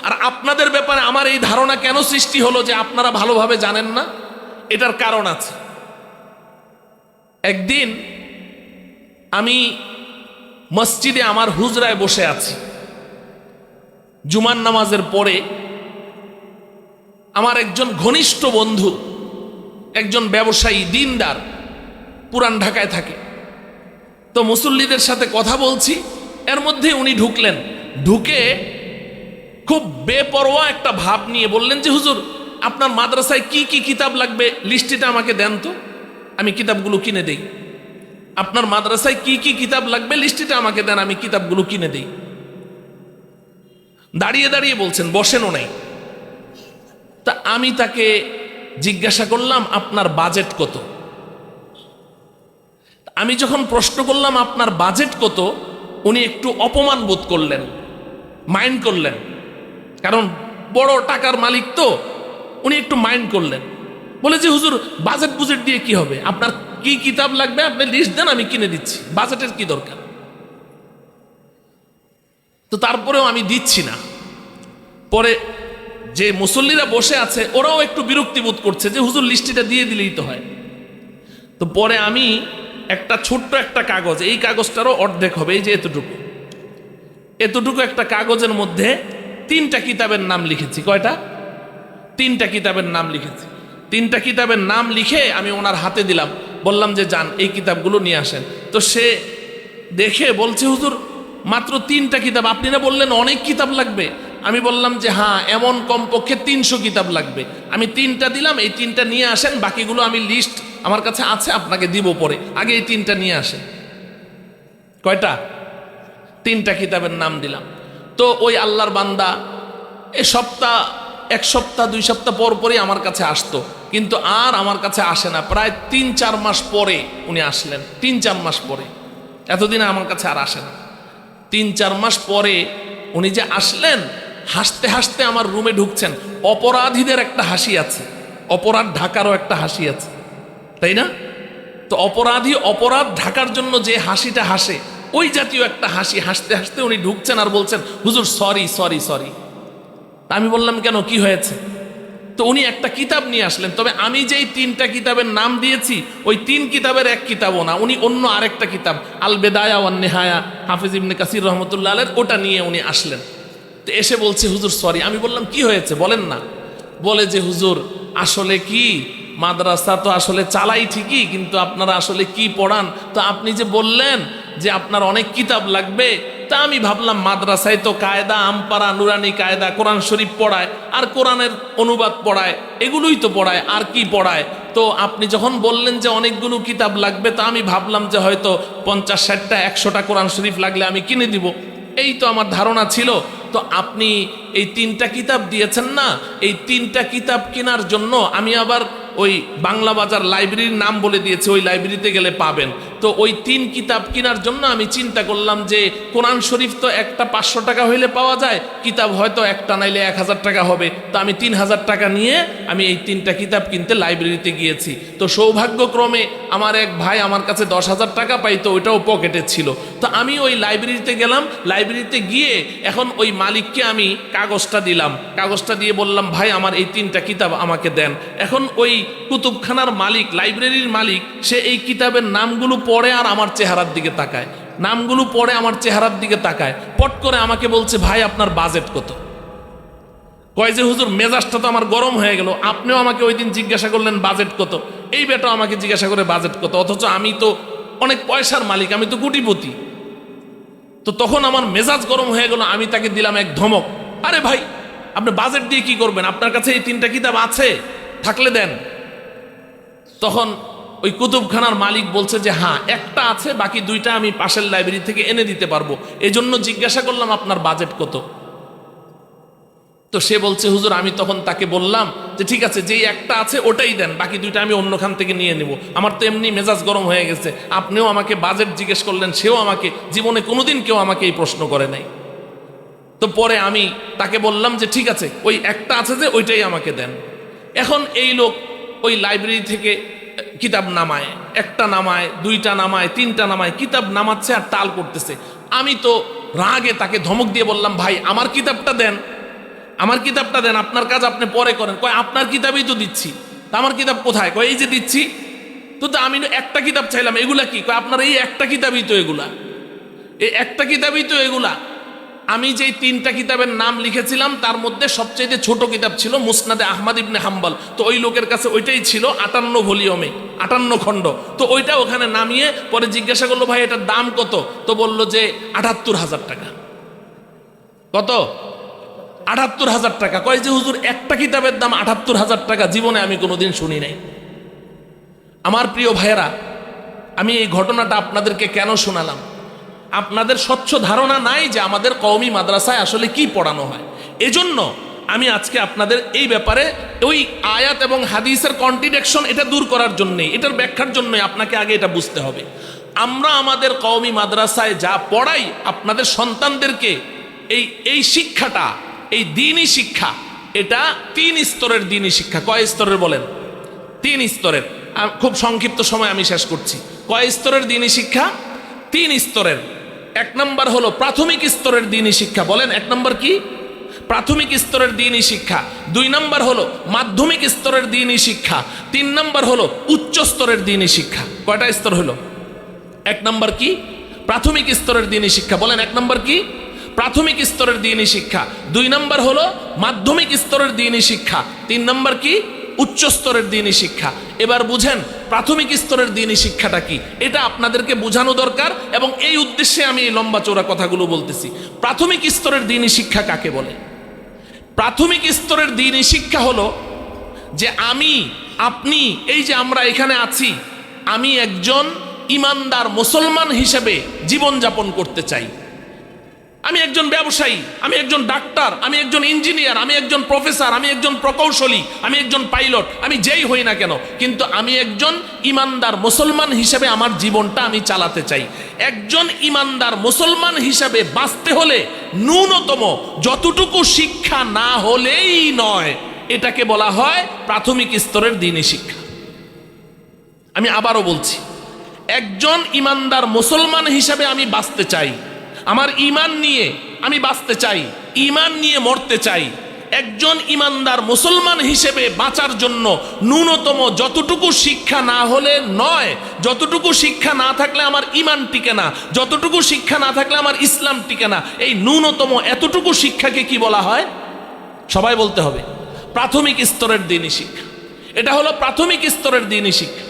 আর আপনাদের ব্যাপারে আমার এই ধারণা কেন সৃষ্টি হলো যে আপনারা ভালোভাবে জানেন না, এটার কারণ আছে। একদিন আমি মসজিদে আমার হুজরায় বসে আছি, জুমার নামাজের পরে আমার একজন ঘনিষ্ঠ বন্ধু, একজন ব্যবসায়ী দিনদার, পুরান ঢাকায় থাকে। তো মুসল্লিদের সাথে কথা বলছি, এর মধ্যে উনি ঢুকলেন। ঢুকে খুব বেপরোয়া একটা ভাব নিয়ে বললেন যে হুজুর, আপনার মাদ্রাসায় কি কি কিতাব লাগবে লিস্টটা আমাকে দেন তো, আমি কিতাবগুলো কিনে দেই। আপনার মাদ্রাসায় কি কি কিতাব লাগবে লিস্টটা আমাকে দেন, আমি কিতাবগুলো কিনে দেই। দাঁড়িয়ে দাঁড়িয়ে বলছেন, বসেনও নাই। তা আমি তাকে জিজ্ঞাসা করলাম, আপনার বাজেট কত? আমি যখন প্রশ্ন করলাম আপনার বাজেট কত, উনি একটু অপমান বোধ করলেন, মাইন্ড করলেন, কারণ বড় টাকার মালিক তো, উনি একটু মাইন্ড করলেন। বলে যে হুজুর, বাজেট বুজেট দিয়ে কি হবে, আপনার কি কিতাব লাগবে আপনি লিস্ট দেন, আমি কিনে দিচ্ছি, বাজেটের কি দরকার। তো তারপরেও আমি দিচ্ছি না। পরে যে মুসল্লিরা বসে আছে ওরাও একটু বিরক্তি বোধ করছে যে হুজুর লিস্টটা দিয়ে দিলেই তো হয়। তো পরে আমি একটা ছোট্ট একটা কাগজ, এই কাগজটারও অর্ধেক হবে, এই যে এতটুকু এতটুকু একটা কাগজের মধ্যে 3টা কিতাবের নাম লিখেছি। কয়টা? 3টা কিতাবের নাম লিখেছি। 3টা কিতাবের নাম লিখে আমি ওনার হাতে দিলাম, বললাম যে যান এই কিতাবগুলো নিয়ে আসেন। তো সে দেখে বলছে হুজুর মাত্র 3টা কিতাব, আপনি না বললেন অনেক কিতাব লাগবে। আমি বললাম যে হ্যাঁ, এমন কমপক্ষে 300 কিতাব লাগবে। আমি 3টা দিলাম, এই 3টা নিয়ে আসেন, বাকিগুলো আমি লিস্ট আমার কাছে আছে আপনাকে দিব পরে, আগে এই 3টা নিয়ে আসেন। কয়টা? 3টা কিতাবের নাম দিলাম। তো ওই আল্লাহর বান্দা এক সপ্তাহ 2 সপ্তাহ পর পরই আমার কাছে আসতো, কিন্তু আর আমার কাছে আসে না। প্রায় 3-4 মাস পরে উনি আসলেন, 3-4 মাস পরে, এতদিন আমার কাছে আর আসে না। 3-4 মাস পরে উনি যে আসলেন, হাসতে হাসতে আমার রুমে ঢুকছেন। অপরাধীদের একটা হাসি আছে, অপরাধ ঢাকারও একটা হাসি আছে, তাই না? তো অপরাধী অপরাধ ঢাকার জন্য যে হাসিটা হাসে, ওই জাতীয় একটা হাসি হাসতে হাসতে উনি ঢুকছেন আর বলছেন হুজুর সরি সরি সরি। আমি বললাম কেন, কি হয়েছে? তো উনি একটা কিতাব নিয়ে আসলেন, তবে আমি যেই 3টা কিতাবের নাম দিয়েছি ওই 3 কিতাবের এক কিতাবও না, উনি অন্য আরেকটা কিতাব আল বেদায়া ওয়ান নেহায়া হাফিজ ইবনে কাসির রহমতুল্লাহ আলাইহির, ওটা নিয়ে উনি আসলেন। তো এসে বলছে হুজুর সরি। আমি বললাম কি হয়েছে বলেন না। বলে যে হুজুর আসলে কি, মাদ্রাসা তো আসলে চালাই ঠিকই, কিন্তু আপনারা আসলে কি পড়ান, তো আপনি যে বললেন যে আপনার অনেক কিতাব লাগবে, তা আমি ভাবলাম মাদ্রাসায় তো কায়দা, আমপারা, নুরানি কায়দা, কোরআন শরীফ পড়ায়, আর কোরআনের অনুবাদ পড়ায়, এগুলোই তো পড়ায়, আর কি পড়ায়। তো আপনি যখন বললেন যে অনেকগুলো কিতাব লাগবে, তা আমি ভাবলাম যে হয়তো 50-60টা 100টা কোরআন শরীফ লাগলে আমি কিনে দিব, এই তো আমার ধারণা ছিল। তো আপনি এই 3টা কিতাব দিয়েছেন না, এই 3টা কিতাব কেনার জন্য আমি আবার ওই বাংলা বাজার লাইব্রেরির নাম বলে দিয়েছে, ওই লাইব্রেরিতে গেলে পাবেন। তো ওই 3 কিতাব কেনার জন্য আমি চিন্তা করলাম যে কোরআন শরীফ তো একটা 500 টাকা হইলে পাওয়া যায়, কিতাব হয়তো একটা নাইলে 1000 টাকা হবে। তো আমি 3000 টাকা নিয়ে আমি এই 3টা কিতাব কিনতে লাইব্রেরিতে গিয়েছি। তো সৌভাগ্যক্রমে আমার এক ভাই আমার কাছে 10,000 টাকা পাইতো, ওইটাও পকেটে ছিল। তো আমি ওই লাইব্রেরিতে গেলাম, লাইব্রেরিতে গিয়ে এখন ওই মালিককে আমি কাগজটা দিলাম, কাগজটা দিয়ে বললাম ভাই আমার এই 3টা কিতাব আমাকে দেন। এখন ওই কুতুবখানার মালিক, লাইব্রেরির মালিক, সে এই কিতাবের নামগুলো পড়ে আর আমার চেহারার দিকে তাকায়, নামগুলো পড়ে আমার চেহারার দিকে তাকায়, পট করে আমাকে বলছে ভাই আপনার বাজেট কত? কয় যে হুজুর মেজাজটা তো আমার গরম হয়ে গেল, আপনিও আমাকে ওই দিন জিজ্ঞাসা করলেন বাজেট কত, এই বেটা আমাকে জিজ্ঞাসা করে বাজেট কত, অথচ আমি তো অনেক পয়সার মালিক, আমি তো কোটিপতি। তো তখন আমার মেজাজ গরম হয়ে গেল, আমি তাকে দিলাম এক ধমক, আরে ভাই আপনি বাজেট দিয়ে কি করবেন, আপনার কাছে এই 3টা কিতাব আছে, থাকলে দেন। তখন ওই কুতুবখানার মালিক বলছে যে হ্যাঁ একটা আছে, বাকি 2টা আমি পাশের লাইব্রেরি থেকে এনে দিতে পারবো, এজন্য জিজ্ঞাসা করলাম আপনার বাজেট কত। তো সে বলছে হুজুর, আমি তখন তাকে বললাম যে ঠিক আছে, যেই একটা আছে ওটাই দেন, বাকি 2টা আমি অন্যখান থেকে নিয়ে নেব, আমার তো এমনি মেজাজ গরম হয়ে গেছে, আপনিও আমাকে বাজেট জিজ্ঞেস করলেন, সেও আমাকে, জীবনে কোনোদিন কেউ আমাকে এই প্রশ্ন করে নাই। তো পরে আমি তাকে বললাম যে ঠিক আছে, ওই একটা আছে যে ওইটাই আমাকে দেন। এখন এই লোক ওই লাইব্রেরি থেকে কিতাব নামায়, একটা নামায়, 2টা নামায়, 3টা নামায়, কিতাব নামাচ্ছে আর টাল করতেছে। আমি তো রাগে তাকে ধমক দিয়ে বললাম ভাই আমার কিতাবটা দেন, আমার কিতাবটা দেন, আপনার কাজ আপনি পরে করেন। কয় আপনার কিতাবই তো দিচ্ছি, তা আমার কিতাব কোথায়? কয় এই যে দিচ্ছি। তো আমি একটা কিতাব চাইলাম, এগুলা কি? আপনার এই একটা কিতাবই তো এগুলা, এই একটা কিতাবই তো এগুলা। আমি যেই 3টা কিতাবের নাম লিখেছিলাম তার মধ্যে সবচেয়ে ছোট কিতাব ছিল মুসনাদে আহমদ ইবনে হাম্বল। তো ওই লোকের কাছে ওইটাই ছিল 58 ভলিউমে, 58 খণ্ড। তো ওইটা ওখানে নামিয়ে পরে জিজ্ঞাসা করলো, ভাই এটার দাম কত? তো বলল যে 78,000 টাকা। কত? 78,000 টাকা। কয় যে হুজুর একটা কিতাবের দাম 78,000 টাকা, জীবনে আমি কোনোদিন শুনি নাই। আমার প্রিয় ভাইয়েরা, আমি এই ঘটনাটা আপনাদেরকে কেন শোনালাম? আপনাদের স্বচ্ছ ধারণা নাই যে আমাদের কওমি মাদ্রাসায় আসলে কি পড়ানো হয়। এজন্য আমি আজকে আপনাদের এই ব্যাপারে ওই আয়াত এবং হাদিসের কন্ট্রাডিকশন এটা দূর করার জন্যই, এটার ব্যাখ্যার জন্যই আপনাকে আগে এটা বুঝতে হবে। আমরা আমাদের কওমি মাদ্রাসায় যা পড়াই আপনাদের সন্তানদেরকে, এই শিক্ষাটা, এই দ্বীনি শিক্ষা, এটা 3 স্তরের দ্বীনি শিক্ষা। কয় স্তরের বলেন? 3 স্তরের। খুব সংক্ষিপ্ত সময় আমি শেষ করছি। কয় স্তরের দ্বীনি শিক্ষা? 3 স্তরের। 1 নম্বর হলো প্রাথমিক স্তরের দ্বীনি শিক্ষা। বলেন 1 নম্বর কি? প্রাথমিক স্তরের দ্বীনি শিক্ষা। 2 নম্বর হলো মাধ্যমিক স্তরের দ্বীনি শিক্ষা। 3 নম্বর হলো উচ্চ স্তরের দ্বীনি শিক্ষা। কয়টা স্তর হলো? 1 নম্বর কি? প্রাথমিক স্তরের দ্বীনি শিক্ষা। বলেন 1 নম্বর কি? প্রাথমিক স্তরের দ্বীনি শিক্ষা। 2 নম্বর হলো মাধ্যমিক স্তরের দ্বীনি শিক্ষা। 3 নম্বর কি? উচ্চ স্তরের দ্বীনি শিক্ষা। এবার বুঝেন প্রাথমিক স্তরের দ্বীনি শিক্ষাটা কি, এটা আপনাদেরকে বোঝানো দরকার, এবং এই উদ্দেশ্যে আমি এই লম্বা চৌড়া কথাগুলো বলতেছি। প্রাথমিক স্তরের দ্বীনি শিক্ষা কাকে বলে? প্রাথমিক স্তরের দ্বীনি শিক্ষা হলো যে আমি, আপনি, এই যে আমরা এখানে আছি, আমি একজন ইমানদার মুসলমান হিসেবে জীবনযাপন করতে চাই। আমি একজন ব্যবসায়ী, আমি একজন ডাক্তার, আমি একজন ইঞ্জিনিয়ার, আমি একজন প্রফেসর, আমি একজন প্রকৌশলী, আমি একজন পাইলট, আমি যেই হই না কেন, কিন্তু আমি একজন ইমানদার মুসলমান হিসেবে আমার জীবনটা আমি চালাতে চাই। একজন ইমানদার মুসলমান হিসেবে বাঁচতে হলে ন্যূনতম যতটুকু শিক্ষা না হলেই নয়, এটাকে বলা হয় প্রাথমিক স্তরের দ্বীনি শিক্ষা। আমি আবারও বলছি, একজন ইমানদার মুসলমান হিসেবে আমি বাঁচতে চাই, আমার ঈমান নিয়ে আমি বাঁচতে চাই, ঈমান নিয়ে মরতে চাই। একজন ইমানদার মুসলমান হিসেবে বাঁচার জন্য ন্যূনতম যতটুকু শিক্ষা না হলে নয়, যতটুকু শিক্ষা না থাকলে আমার ঈমান টিকে না, যতটুকু শিক্ষা না থাকলে আমার ইসলাম টিকে না, এই ন্যূনতম এতটুকু শিক্ষাকে কি বলা হয়? সবাই বলতে হবে, প্রাথমিক স্তরের দ্বীনি শিক্ষা। এটা হলো প্রাথমিক স্তরের দ্বীনি শিক্ষা।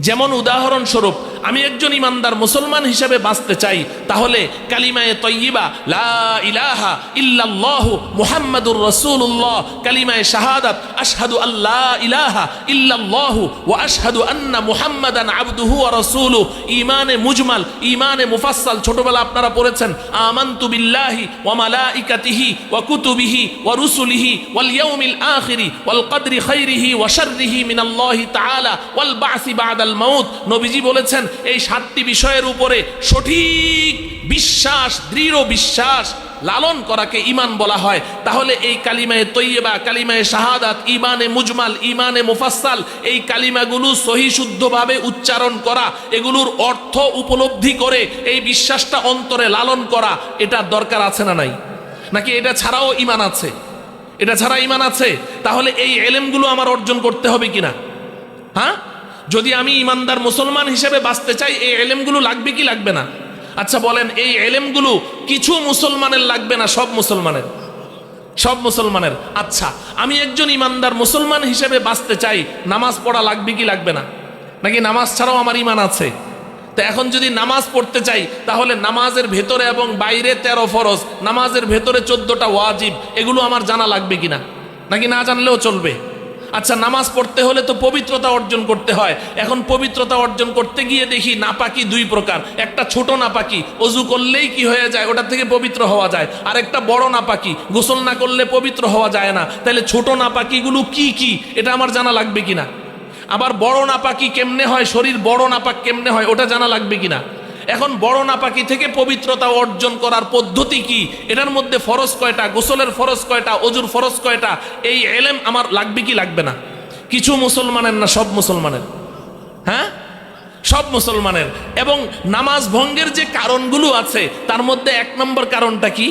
যেমন উদাহরণস্বরূপ, আমি একজন ইমানদার মুসলমান হিসেবে বাঁচতে চাই, তাহলে কালিমায়ে তয়্যিবা লা ইলাহা ইল্লাল্লাহু মুহাম্মাদুর রাসূলুল্লাহ, কালিমায়ে শাহাদাত আশহাদু আল্লা ইলাহা ইল্লাল্লাহু ওয়া আশহাদু আন্না মুহাম্মাদান আবদুহু ওয়া রাসূলুহু, ঈমানে মুজমাল, ঈমানে মুফাসসাল, ছোটবেলা আপনারা পড়েছেন, আমানতু বিল্লাহি ওয়া মালাইকাতিহি ওয়া কুতুবিহি ওয়া রুসুলিহি ওয়াল ইয়াউমিল আখিরি ওয়াল কদরি খাইরিহি ওয়া শাররিহি মিনাল্লাহি তাআলা ওয়াল বা'সি বা'দাল মাউত। নবীজি বলেছেন এই 7টি বিষয়ের উপরে সঠিক বিশ্বাস, দৃঢ় বিশ্বাস লালন করাকে ঈমান বলা হয়। তাহলে এই কালিমায়ে তয়্যিবা, কালিমায়ে শাহাদাত, ঈমানে মুজমাল, ঈমানে মুফাসসাল, এই কালিমাগুলো সহি শুদ্ধভাবে উচ্চারণ করা, এগুলোর অর্থ উপলব্ধি করে এই বিশ্বাসটা অন্তরে লালন করা, এটা দরকার আছে না নাই? নাকি এটা ছাড়াও ঈমান আছে? এটা ছাড়া ঈমান আছে? তাহলে এই ইলমগুলো আমার অর্জন করতে হবে কিনা? হ্যাঁ, যদি আমি ইমানদার মুসলমান হিসেবে বাঁচতে চাই, এই ইলমগুলো লাগবে কি লাগবে না? আচ্ছা বলেন, এই ইলমগুলো কিছু মুসলমানের লাগবে না সব মুসলমানের? সব মুসলমানের। আচ্ছা, আমি একজন ইমানদার মুসলমান হিসেবে বাঁচতে চাই, নামাজ পড়া লাগবে কি লাগবে না? নাকি নামাজ ছাড়াও আমার ঈমান আছে? তো এখন যদি নামাজ পড়তে চাই, তাহলে নামাজের ভেতরে এবং বাইরে 13 ফরজ, নামাজের ভেতরে 14টা ওয়াজিব, এগুলো আমার জানা লাগবে কিনা? নাকি না জানলেও চলবে? আচ্ছা, নামাজ পড়তে হলে তো পবিত্রতা অর্জন করতে হয়। এখন পবিত্রতা অর্জন করতে গিয়ে দেখি নাপাকি 2 প্রকার। একটা ছোট নাপাকি, অজু করলেই কি হয়ে যায়, ওটা থেকে পবিত্র হওয়া যায়। আর একটা বড় নাপাকি, গোসল না করলে পবিত্র হওয়া যায় না। তাহলে ছোট নাপাকিগুলো কি কি, এটা আমার জানা লাগবে কিনা? আবার বড় নাপাকি কেমনে হয়, শরীর বড় নাপাক কেমনে হয়, ওটা জানা লাগবে কিনা? এখন বড় নাপাকি থেকে পবিত্রতা অর্জন করার পদ্ধতি কি, এটার মধ্যে ফরজ কয়টা, গোসলের ফরজ কয়টা, অজুর ফরজ কয়টা, এই ইলম আমার লাগবে কি লাগবে না? কিছু মুসলমানের না সব মুসলমানের? হ্যাঁ, সব মুসলমানের। এবং নামাজ ভঙ্গের যে কারণগুলো আছে তার মধ্যে 1 নম্বর কারণটা কি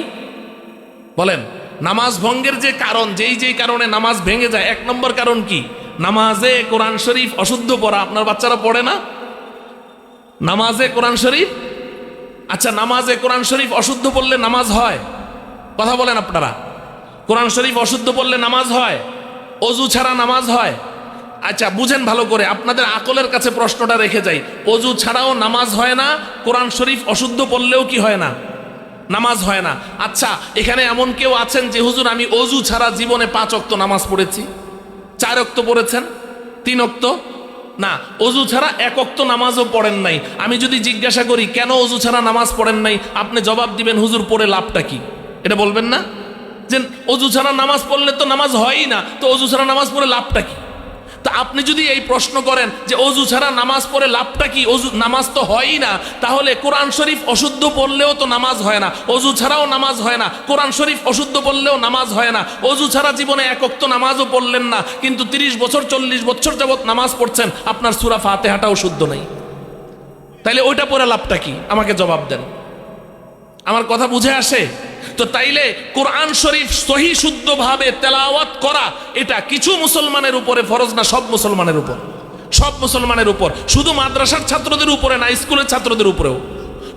বলেন? নামাজ ভঙ্গের যে কারণ, যেই কারণে নামাজ ভেঙে যায়, 1 নম্বর কারণ কি? নামাজে কোরআন শরীফ অশুদ্ধ পড়া আপনার বাচ্চারা পড়ে না? নামাজে কোরআন শরীফ, আচ্ছা নামাজে কোরআন শরীফ অশুদ্ধ পড়লে নামাজ হয়? কথা বলেন আপনারা। কোরআন শরীফ অশুদ্ধ পড়লে নামাজ হয়? অজু ছাড়া নামাজ হয়? আচ্ছা বুঝেন ভালো করে, আপনাদের আকলের কাছে প্রশ্নটা রেখে যাই। অজু ছাড়াও নামাজ হয় না, কোরআন শরীফ অশুদ্ধ পড়লেও কি হয় না? নামাজ হয় না। আচ্ছা এখানে এমন কেউ আছেন যে হুজুর আমি অজু ছাড়া জীবনে 5 ওয়াক্ত নামাজ পড়েছি? 4 ওয়াক্ত পড়েছেন? 3 ওয়াক্ত? না, অজু ছাড়া 1 ওয়াক্ত নামাজও পড়েন নাই। আমি যদি জিজ্ঞাসা করি কেন অজু ছাড়া নামাজ পড়েন নাই, আপনি জবাব দিবেন হুজুর পড়ে লাভটা কি? এটা বলবেন না যে অজু ছাড়া নামাজ পড়লে তো নামাজ হয়ই না, তো অজু ছাড়া নামাজ পড়ে লাভটা কি? তা আপনি যদি এই প্রশ্ন করেন যে অজু ছাড়া নামাজ পড়ে লাভটা কি, অজু নামাজ তো হয়ই না, তাহলে কোরআন শরীফ অশুদ্ধ পড়লেও তো নামাজ হয় না, অজু ছাড়াও নামাজ হয় না, কোরআন শরীফ অশুদ্ধ পড়লেও নামাজ হয় না, অজু ছাড়া জীবনে 1 ওয়াক্ত নামাজও পড়লেন না, কিন্তু 30 বছর 40 বছর যাবত নামাজ পড়ছেন, আপনার সূরা ফাতিহাটাও শুদ্ধ নাই, তাইলে ওইটা পড়ে লাভটা কি? আমাকে জবাব দেন। আমার কথা বুঝে আসে? তো তাইলে কোরআন শরীফ সহি শুদ্ধভাবে তেলাওয়াত করা এটা কিছু মুসলমানের উপরে ফরজ না, সব মুসলমানের উপর? সব মুসলমানের উপর, শুধু মাদ্রাসার ছাত্রদের উপরে না, স্কুলের ছাত্রদের উপরেও,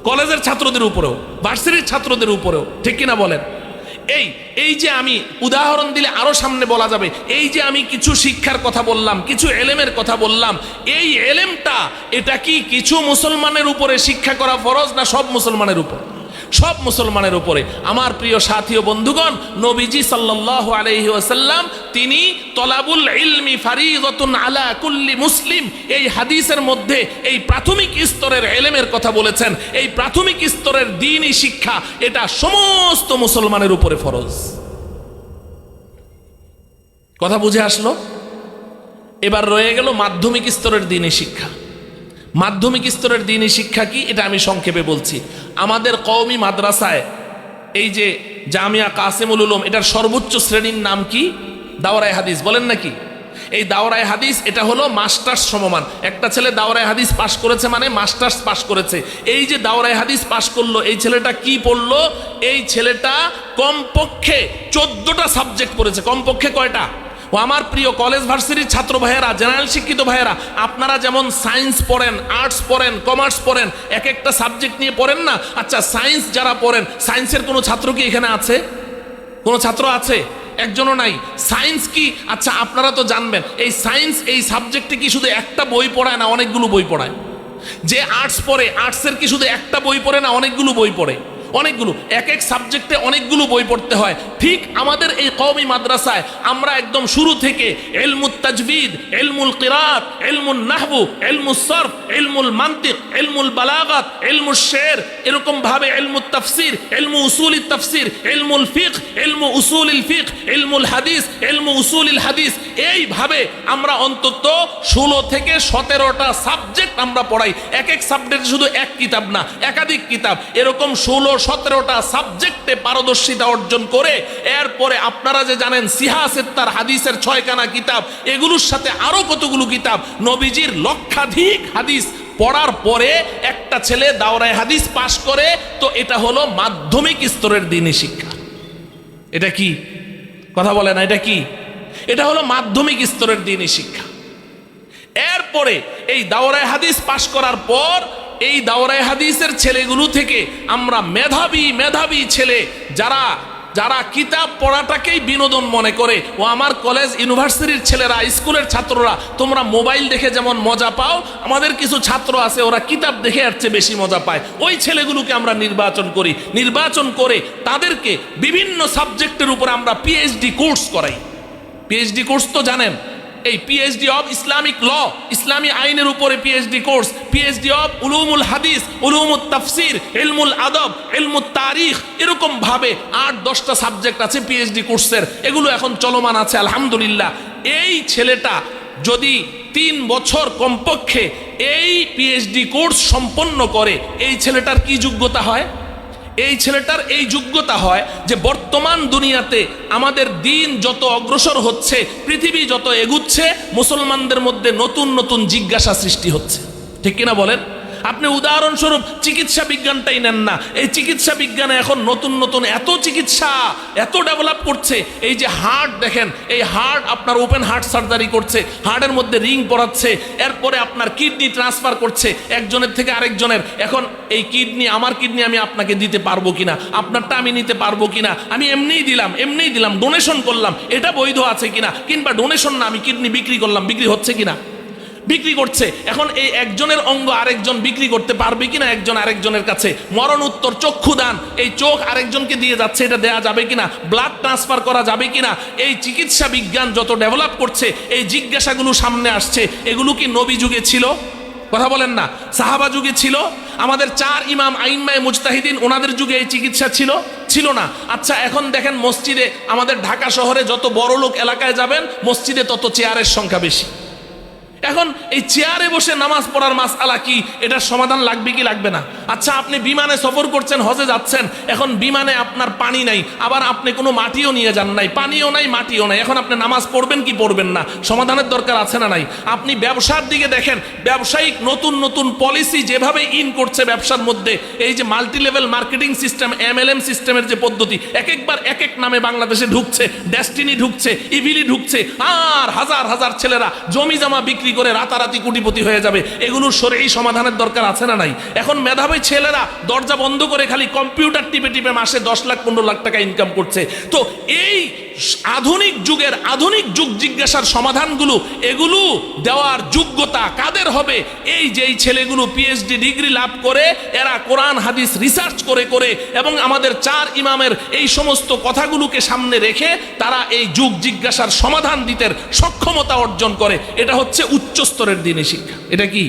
কলেজের ছাত্রদের উপরেও, ভার্সিটির ছাত্রদের উপরেও, ঠিক কিনা বলেন? এই যে আমি উদাহরণ দিলে আরো সামনে বলা যাবে, এই যে আমি কিছু শিক্ষার কথা বললাম, কিছু এলেমের কথা বললাম, এই এলেমটা এটা কি কিছু মুসলমানের উপরে শিক্ষা করা ফরজ না সব মুসলমানের উপর? সব মুসলমানের উপরে। আমার প্রিয় সাথী ও বন্ধুগণ, নবীজি সাল্লাল্লাহু আলাইহি ওয়াসাল্লাম তিনি তলাবুল ইলমি ফারিদাতুন আলা কুল্লি মুসলিম, এই হাদিসের মধ্যে এই প্রাথমিক স্তরের এলেমের কথা বলেছেন। এই প্রাথমিক স্তরের দ্বীনি শিক্ষা এটা সমস্ত মুসলমানের উপরে ফরজ। কথা বুঝে আসলো? এবার রয়ে গেল মাধ্যমিক স্তরের দ্বীনি শিক্ষা। মাধ্যমিক স্তরের দ্বীনি শিক্ষা কি এটা আমি সংক্ষেপে বলছি। আমাদের কওমি মাদ্রাসায় এই যে জামিয়া কাসিমুল উলুম, এটার সর্বোচ্চ শ্রেণীর নাম কি? দাওরায়ে হাদিস। বলেন নাকি? এই দাওরায়ে হাদিস এটা হলো মাস্টার্স সমমান। একটা ছেলে দাওরায়ে হাদিস পাশ করেছে মানে মাস্টার্স পাশ করেছে। এই যে দাওরায়ে হাদিস পাশ করলো, এই ছেলেটা কি পড়লো? এই ছেলেটা কমপক্ষে 14টা সাবজেক্ট পড়েছে। কমপক্ষে কয়টা? ও আমার প্রিয় কলেজ ভার্সিটির ছাত্র ভাইয়েরা, জেনারেল শিক্ষিত ভাইয়েরা, আপনারা যেমন সায়েন্স পড়েন, আর্টস পড়েন, কমার্স পড়েন, এক একটা সাবজেক্ট নিয়ে পড়েন না? আচ্ছা সায়েন্স যারা পড়েন, সায়েন্সের কোনো ছাত্র কি এখানে আছে? কোনো ছাত্র আছে? একজনও নাই। সায়েন্স কি? আচ্ছা আপনারা তো জানবেন, এই সায়েন্স এই সাবজেক্টে কি শুধু একটা বই পড়ায় না অনেকগুলো বই পড়ায়? যে আর্টস পড়ে, আর্টসের কি শুধু একটা বই পড়ে না অনেকগুলো বই পড়ে? অনেকগুলো, এক এক সাবজেক্টে অনেকগুলো বই পড়তে হয়। ঠিক আমাদের এই কওমি মাদ্রাসায় আমরা একদম শুরু থেকে ইলমুত তাজবিদ, ইলমুল কিরাত, ইলমুল নাহবু, ইলমুস সরফ, ইলমুল মান্তিক, ইলমুল বালাগাত, ইলমুল শের, এরকম ভাবে ইলমুত তাফসির, ইলমু উসুলিত তাফসির, ইলমুল ফিকহ, ইলমু উসুলিল ফিকহ, ইলমুল হাদিস, ইলমু উসুলিল হাদিস, এইভাবে আমরা অন্তত 16 থেকে 17টা সাবজেক্ট আমরা পড়াই। এক এক সাবজেক্টে শুধু এক কিতাব না, একাধিক কিতাব, এরকম 16-17টা সাবজেক্টে পারদর্শিতা অর্জন করে এরপরে আপনারা যে জানেন সিহাসেত্তার হাদিসের 6খানা কিতাব, এগুলোর সাথে আরো কতগুলো কিতাব, নবীজির লক্ষাধিক হাদিস পড়ার পরে একটা ছেলে দাওরায়ে হাদিস পাশ করে, তো এটা হলো মাধ্যমিক স্তরের দ্বীনি শিক্ষা। এটা কি? কথা বলে না, এটা কি? এটা হলো মাধ্যমিক স্তরের দ্বীনি শিক্ষা। এরপরে এই দাওরায়ে হাদিস পাশ করার পর এই দাওরায়ে হাদিসের ছেলেগুলো থেকে আমরা মেধাবী ছেলে যারা যারা কিতাব পড়াটাকেই বিনোদন মনে করে, ও আমার কলেজ ইউনিভার্সিটির ছেলেরা, স্কুলের ছাত্ররা, তোমরা মোবাইল দেখে যেমন মজা পাও, আমাদের কিছু ছাত্র আছে ওরা কিতাব দেখে এর চেয়ে বেশি মজা পায়। ওই ছেলেগুলোকে আমরা নির্বাচন করে তাদেরকে বিভিন্ন সাবজেক্টের উপর আমরা পিএইচডি কোর্স করাই। পিএইচডি কোর্স তো জানেন, এই পিএইচডি অফ ইসলামিক ল, ইসলামী আইনের উপরে পিএইচডি কোর্স, পিএইচডি অফ উলুমুল হাদিস, উলুমুত তাফসির, ইলমুল আদব, ইলমুত তারিখ, এরকম ভাবে 8-10টা সাবজেক্ট আছে পিএইচডি কোর্সের। এগুলো এখন চলমান আছে আলহামদুলিল্লাহ। এই ছেলেটা যদি 3 বছর কমপক্ষে এই পিএইচডি কোর্স সম্পন্ন করে, এই ছেলেটার কি যোগ্যতা হয়? এই ছেলেটার এই যোগ্যতা হয় যে বর্তমান দুনিয়াতে আমাদের দিন যত অগ্রসর হচ্ছে, পৃথিবী যত এগুচ্ছে, মুসলমানদের মধ্যে নতুন নতুন জিজ্ঞাসা সৃষ্টি হচ্ছে, ঠিক কিনা বলেন? আপনি উদাহরণস্বরূপ চিকিৎসা বিজ্ঞানটাই নেন না, এই চিকিৎসা বিজ্ঞানে এখন নতুন নতুন এত চিকিৎসা এত ডেভেলপ করছে। এই যে হার্ট দেখেন, এই হার্ট আপনার ওপেন হার্ট সার্জারি করছে, হার্টের মধ্যে রিং পরাচ্ছে, এরপরে আপনার কিডনি ট্রান্সফার করছে একজনের থেকে আরেকজনের। এখন এই কিডনি, আমার কিডনি আমি আপনাকে দিতে পারবো কিনা, আপনারটা আমি নিতে পারবো কিনা, আমি এমনিই দিলাম, ডোনেশন করলাম, এটা বৈধ আছে কিনা, কিংবা ডোনেশন না, আমি কিডনি বিক্রি করলাম, বিক্রি হচ্ছে কিনা, বিক্রি করছে। এখন এই একজনের অঙ্গ আরেকজন বিক্রি করতে পারবে কিনা একজন আরেকজনের কাছে। মরণোত্তর চক্ষুদান, এই চোখ আরেকজনকে দিয়ে যাচ্ছে, এটা দেয়া যাবে কিনা, ব্লাড ট্রান্সফার করা যাবে কিনা। এই চিকিৎসা বিজ্ঞান যত ডেভেলপ করছে, এই জিজ্ঞাসাগুলো সামনে আসছে। এগুলো কি নবী যুগে ছিল? কথা বলেন না। সাহাবা যুগে ছিল? আমাদের 4 ইমাম আইম্মায়ে মুজতাহিদিন ওনাদের যুগে এই চিকিৎসা ছিল না। আচ্ছা, এখন দেখেন মসজিদে, আমাদের ঢাকা শহরে যত বড় লোক এলাকায় যাবেন, মসজিদে তত চেয়ারের সংখ্যা বেশি। এখন এই চেয়ারে বসে নামাজ পড়ার মাসআলা কি, এটার সমাধান লাগবে কি লাগবে না? আচ্ছা, আপনি বিমানে সফর করছেন, হজে যাচ্ছেন, এখন বিমানে আপনার পানি নাই, আবার আপনি কোনো মাটিও নিয়ে যান নাই, পানিও নাই মাটিও নাই, এখন আপনি নামাজ পড়বেন কি পড়বেন না, সমাধানের দরকার আছে না নাই? আপনি ব্যবসার দিকে দেখেন, ব্যবসায়িক নতুন নতুন পলিসি যেভাবে ইন করছে ব্যবসার মধ্যে, এই যে multi level marketing system, MLM সিস্টেমের যে পদ্ধতি, এক একবার এক এক নামে বাংলাদেশে ঢুকছে, ডেস্টিনি ঢুকছে, ইভিলি ঢুকছে, আর হাজার হাজার ছেলেরা জমি জমা বিক্রি করে রাতারাতি কোটিপতি হয়ে যাবে। এগুলো শরঈ সমাধানের দরকার আছে না নাই? এখন মেধাবী ছেলেরা দরজা বন্ধ করে খালি কম্পিউটার টিপে টিপে মাসে 10 লাখ 15 লাখ টাকা ইনকাম করছে। তো এই আধুনিক যুগের আধুনিক যুগ জিজ্ঞাসার সমাধানগুলো, এগুলো দেওয়ার যোগ্যতা কাদের হবে? এই যেই ছেলেগুলো PhD ডিগ্রি লাভ করে, এরা কোরআন হাদিস রিসার্চ করে করে এবং আমাদের 4 ইমামের এই সমস্ত কথাগুলোকে সামনে রেখে তারা এই যুগ জিজ্ঞাসার সমাধান দিতে সক্ষমতা অর্জন করে। এটা হচ্ছে উচ্চ স্তরের দ্বীনি শিক্ষা। এটা কি?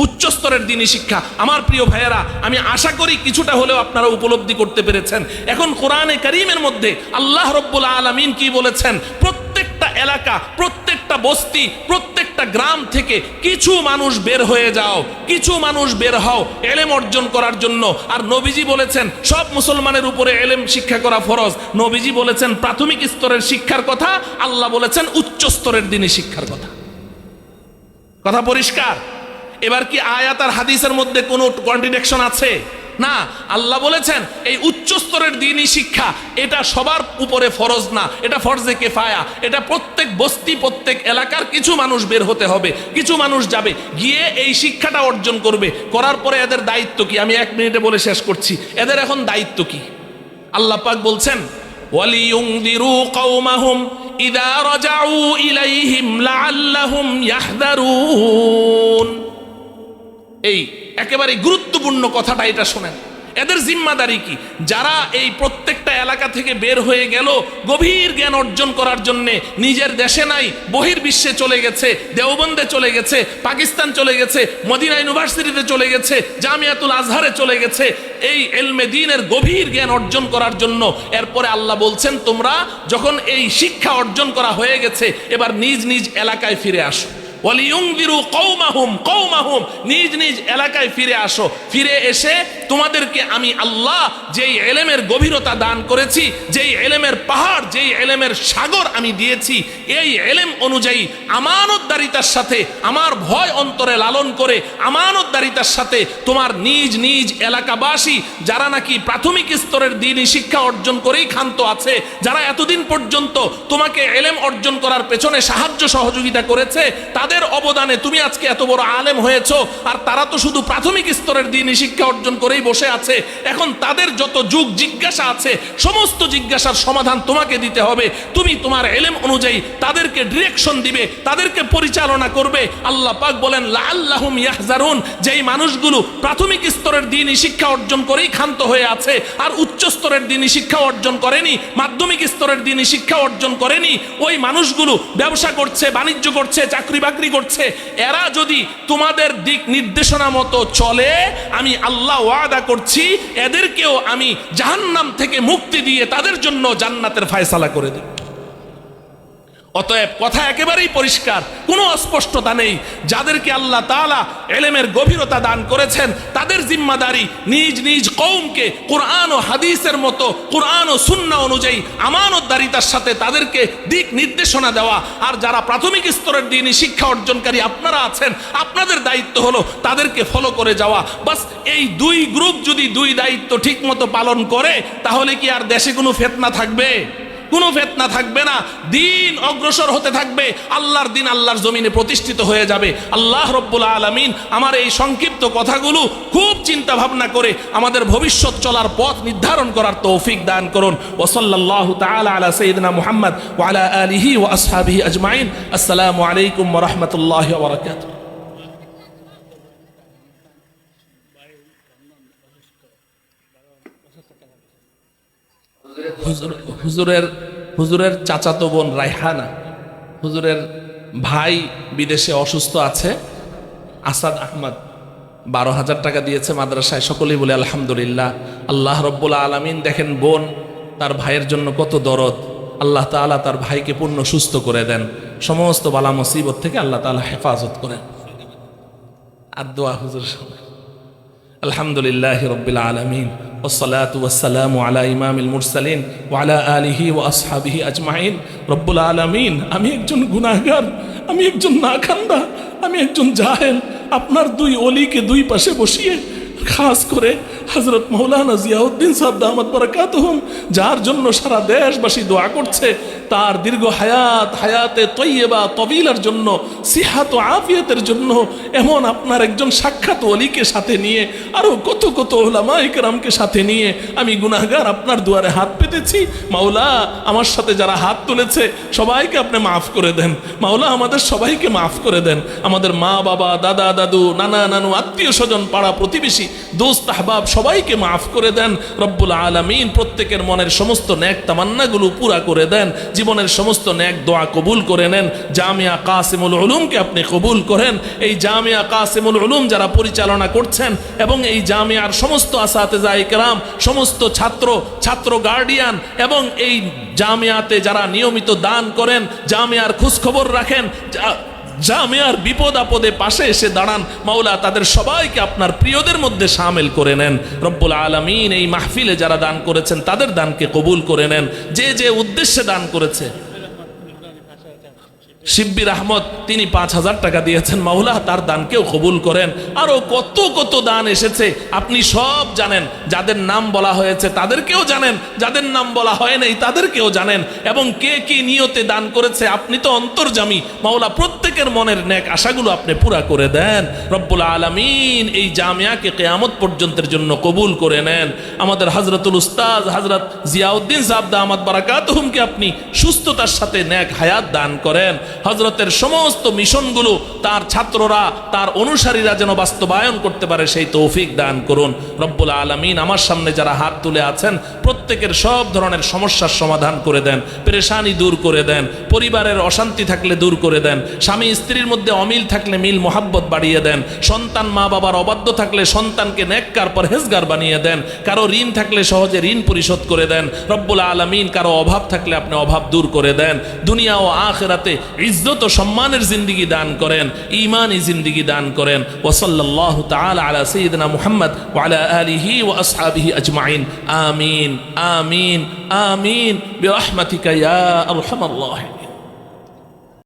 উচ্চ স্তরের দ্বীনি শিক্ষা। আমার প্রিয় ভাইয়েরা, আমি আশা করি কিছুটা হলেও আপনারা উপলব্ধি করতে পেরেছেন। এখন কোরআনে কারীমের মধ্যে আল্লাহ রাব্বুল আলামিন কি বলেছেন? প্রত্যেকটা এলাকা, প্রত্যেকটা বস্তি, প্রত্যেকটা গ্রাম থেকে কিছু মানুষ বের হয়ে যাও, কিছু মানুষ বের হও এলেম অর্জন করার জন্য। আর নবীজি বলেছেন সব মুসলমানের উপরে এলেম শিক্ষা করা ফরজ। নবীজি বলেছেন প্রাথমিক স্তরের শিক্ষার কথা, আল্লাহ বলেছেন উচ্চ স্তরের দ্বীনি শিক্ষার কথা। কথা পরিষ্কার? এবার কি আয়াত আর হাদিসের মধ্যে কোনো কন্ট্রাডিকশন আছে? না। আল্লাহ বলেছেন এই উচ্চ স্তরের দ্বীনি শিক্ষা এটা সবার উপরে ফরজ না, এটা ফরজে কিফায়া। এটা প্রত্যেক বস্তি, প্রত্যেক এলাকার কিছু মানুষ বের হতে হবে, কিছু মানুষ যাবে, গিয়ে এই শিক্ষাটা অর্জন করবে। করার পরে এদের দায়িত্ব কি? আমি 1 মিনিটে বলে শেষ করছি। এদের এখন দায়িত্ব কি? আল্লাহ পাক বলছেন ওয়ালিয়ুনযিরু কওমাহুম ইযা রাজাউ ইলাইহিম লাআল্লাহুম ইয়াহযারুন। এই একেবারে গুরুত্বপূর্ণ কথাটা, এটা শোনেন। এদের জিম্মাদারি কি? যারা এই প্রত্যেকটা এলাকা থেকে বের হয়ে গেল গভীর জ্ঞান অর্জন করার জন্য, নিজের দেশে নাই, বহির্বিশ্বে চলে গেছে, দেওবন্দে চলে গেছে, পাকিস্তান চলে গেছে, মদিনা ইউনিভার্সিটিতে চলে গেছে, জামিয়াতুল আজহারে চলে গেছে, এই ইলমে দ্বীনের গভীর জ্ঞান অর্জন করার জন্য। এরপরে আল্লাহ বলছেন তোমরা যখন এই শিক্ষা অর্জন করা হয়ে গেছে, এবার নিজ নিজ এলাকায় ফিরে আসো। ওয়ালিয়ুনযিরু কওমাহুম, নিজ নিজ এলাকায় ফিরে আসো। ফিরে এসে তোমাদেরকে আমি আল্লাহ যেই ইলমের গভীরতা দান করেছি, যেই ইলমের পাহাড়, যেই ইলমের সাগর আমি দিয়েছি, এই ইলম অনুযায়ী আমানতদারিতার সাথে, আমার ভয় অন্তরে লালন করে আমানতদারিতার সাথে তোমার নিজ নিজ এলাকাবাসী যারা নাকি প্রাথমিক স্তরের দ্বীনি শিক্ষা অর্জন করেই ক্ষান্ত আছে, যারা এতদিন পর্যন্ত তোমাকে ইলম অর্জন করার পেছনে সাহায্য সহযোগিতা করেছে, তাদের অবদানে তুমি আজকে এত বড় আলেম হয়েছো। আর তারা তো শুধু প্রাথমিক স্তরের দ্বীনি শিক্ষা অর্জন করেই বসে আছে। এখন তাদের যত যুগ জিজ্ঞাসা আছে, সমস্ত জিজ্ঞাসার সমাধান তোমাকে দিতে হবে। তুমি তোমার ইলম অনুযায়ী তাদেরকে ডিরেকশন দিবে, তাদেরকে পরিচালনা করবে। আল্লাহ পাক বলেন লাআল্লাহুম ইয়াহযারুন, যেই মানুষগুলো প্রাথমিক স্তরের দ্বীনি শিক্ষা অর্জন করেই ক্ষান্ত হয়ে আছে, আর উচ্চ স্তরের দ্বীনি শিক্ষা অর্জন করেনি, মাধ্যমিক স্তরের দ্বীনি শিক্ষা অর্জন করেনি, ওই মানুষগুলো ব্যবসা করছে, বাণিজ্য করছে, চাকরি বাকরি করছে, এরা যদি তোমাদের দিক নির্দেশনা মতো চলে, আমি আল্লাহ ওয়াদা করছি এদেরকেও আমি জাহান্নাম থেকে মুক্তি দিয়ে তাদের জন্য জান্নাতের ফয়সালা করে দেব। অতএব কথা একেবারেই পরিষ্কার, কোনো অস্পষ্টতা নেই। যাদেরকে আল্লাহ তাআলা ইলমের গভীরতা দান করেছেন তাদের জিম্মাদারি নিজ নিজ কওমকে কোরআন ও হাদিসের মতো, কোরআন ও সুন্নাহ অনুযায়ী আমানতদারিতার সাথে তাদেরকে দিক নির্দেশনা দেওয়া। আর যারা প্রাথমিক স্তরের দ্বীনি শিক্ষা অর্জনকারী আপনারা আছেন, আপনাদের দায়িত্ব হলো তাদেরকে ফলো করে যাওয়া। বাস এই দুই গ্রুপ যদি দুই দায়িত্ব ঠিক মতো পালন করে, তাহলে কি আর দেশে কোনো ফিতনা থাকবে? কোনো ফিতনা থাকবে না। দিন অগ্রসর হতে থাকবে, আল্লাহর দিন আল্লাহর জমিনে প্রতিষ্ঠিত হয়ে যাবে। আল্লাহ রব্বুল আলামিন আমার এই সংক্ষিপ্ত কথাগুলো খুব চিন্তা ভাবনা করে আমাদের ভবিষ্যৎ চলার পথ নির্ধারণ করার তৌফিক দান করুন। ওয়া সাল্লাল্লাহু তাআলা আলা সাইয়্যিদিনা মুহাম্মদ ওয়া আলা আলিহি ওয়া আসহাবিহি আজমাইন। আসসালামু আলাইকুম ওয়া রাহমাতুল্লাহি ওয়া বারাকাতুহু। হুজুরের চাচাতো বোন রায়হানা, হুজুরের ভাই বিদেশে অসুস্থ আছে, আসাদ আহমদ 12,000 টাকা দিয়েছে মাদ্রাসায়। সকলেই বলে আলহামদুলিল্লাহ। আল্লাহ রব্বুল আলামিন দেখেন বোন তার ভাইয়ের জন্য কত দরদ। আল্লাহ তাআলা তার ভাইকে পূর্ণ সুস্থ করে দেন, সমস্ত বালা মুসিবত থেকে আল্লাহ তাআলা হেফাজত করেন। আর দোয়া হুজুর আলহামদুলিল্লাহি রাব্বিল আলামিন والصلاة والسلام على إمام المرسلين وعلى آله وأصحابه أجمعين। রব্বুল আলামিন, আমি একজন গুনাহগার, আমি একজন নাখান্দা, আমি একজন জাহেল। আপনার দুই ওলিকে দুই পাশে বসিয়ে খাস করে হযরত মাওলানা জিয়াউদ্দিন সাহেব দামাত বারাকাতুহুম, যার জন্য সারা দেশবাসী দোয়া করছে, তার দীর্ঘ হায়াতে তৈয়বা তবিলার জন্য, সিহাত ও আফিয়াতের জন্য এমন আপনার একজন সাক্ষাৎ ওলিকে সাথে নিয়ে, আরো কত কত উলামায়ে কেরামকে সাথে নিয়ে আমি গুনাহগার আপনার দুয়ারে হাত পেতেছি। মাওলা, আমার সাথে যারা হাত তুলেছে সবাইকে আপনি মাফ করে দেন। মাওলা, আমাদের সবাইকে মাফ করে দেন। আমাদের মা বাবা, দাদা দাদু, নানা নানু, আত্মীয় স্বজন, পাড়া প্রতিবেশী, দোস্ত আহবাব সবাইকে মাফ করে দেন। রব্বুল আলামিন প্রত্যেকের মনের সমস্ত নেক তামান্নাগুলো পুরা করে দেন। জীবনের সমস্ত নেক দোয়া কবুল করে নেন। জামিয়া কাসিমুল উলুমকে আপনি কবুল করেন। এই জামিয়া কাসিমুল উলুম যারা পরিচালনা করছেন এবং এই জামিয়ার সমস্ত আসাতেজায়ে কেরাম, সমস্ত ছাত্র গার্ডিয়ান এবং এই জামিয়াতে যারা নিয়মিত দান করেন, জামিয়ার খোঁজখবর রাখেন, জামিয়ার বিপদ আপদে পাশে এসে দাঁড়ান, মাওলা তাদের সবাইকে আপনার প্রিয়দের মধ্যে শামিল করে নেন। রব্বুল আলামিন এই মাহফিলে যারা দান করেছেন তাদের দানকে কবুল করে নেন। যে যে উদ্দেশ্যে দান করেছে, শিব্বির আহমদ তিনি 5,000 টাকা দিয়েছেন, মাওলা তার দানকেও কবুল করেন। আরো কত কত দান এসেছে আপনি সব জানেন। যাদের নাম বলা হয়েছে তাদেরকেও জানেন, যাদের নাম বলা হয় নাই তাদেরকেও জানেন, এবং কে কি নিয়তে দান করেছে আপনি তো অন্তর্যামী। মাওলা প্রত্যেকের মনের নেক আশাগুলো আপনি পুরা করে দেন। রব্বুল আলামিন এই জামিয়াকে কিয়ামত পর্যন্তের জন্য কবুল করে নেন। আমাদের হযরতুল উস্তাদ হযরত জিয়াউদ্দিন সাহেব দামাত বারাকাতুহুমকে আপনি সুস্থতার সাথে নেক হায়াত দান করেন। হযরতের সমস্ত মিশনগুলো তার ছাত্ররা, তার অনুসারীরা যেন বাস্তবায়ন করতে পারে সেই তৌফিক দান করুন। রব্বুল আলামিন আমার সামনে যারা হাত তুলে আছেন প্রত্যেকের সব ধরনের সমস্যার সমাধান করে দেন, পেরেশানি দূর করে দেন, পরিবারের অশান্তি থাকলে দূর করে দেন, স্বামী স্ত্রীর মধ্যে অমিল থাকলে মিল মোহাব্বত বাড়িয়ে দেন, সন্তান মা বাবার অবাধ্য থাকলে সন্তানকে নেককার পরহেজগার বানিয়ে দেন, কারো ঋণ থাকলে সহজে ঋণ পরিশোধ করে দেন। রব্বুল আলামিন কারো অভাব থাকলে আপনি অভাব দূর করে দেন। দুনিয়া ও আখিরাতে ইজ্জত ও সম্মানের জিন্দেগি দান করেন, ঈমানি জিন্দেগি দান করেন। ওয়া সাল্লাল্লাহু তাআলা আলা সাইয়্যিদিনা মুহাম্মদ ওয়া আলা আলিহি ওয়া আসহাবিহি আজমাইন। আমিন আমিন আমিন বিরহমাতিকা ইয়া আরহামার রাহিমিন।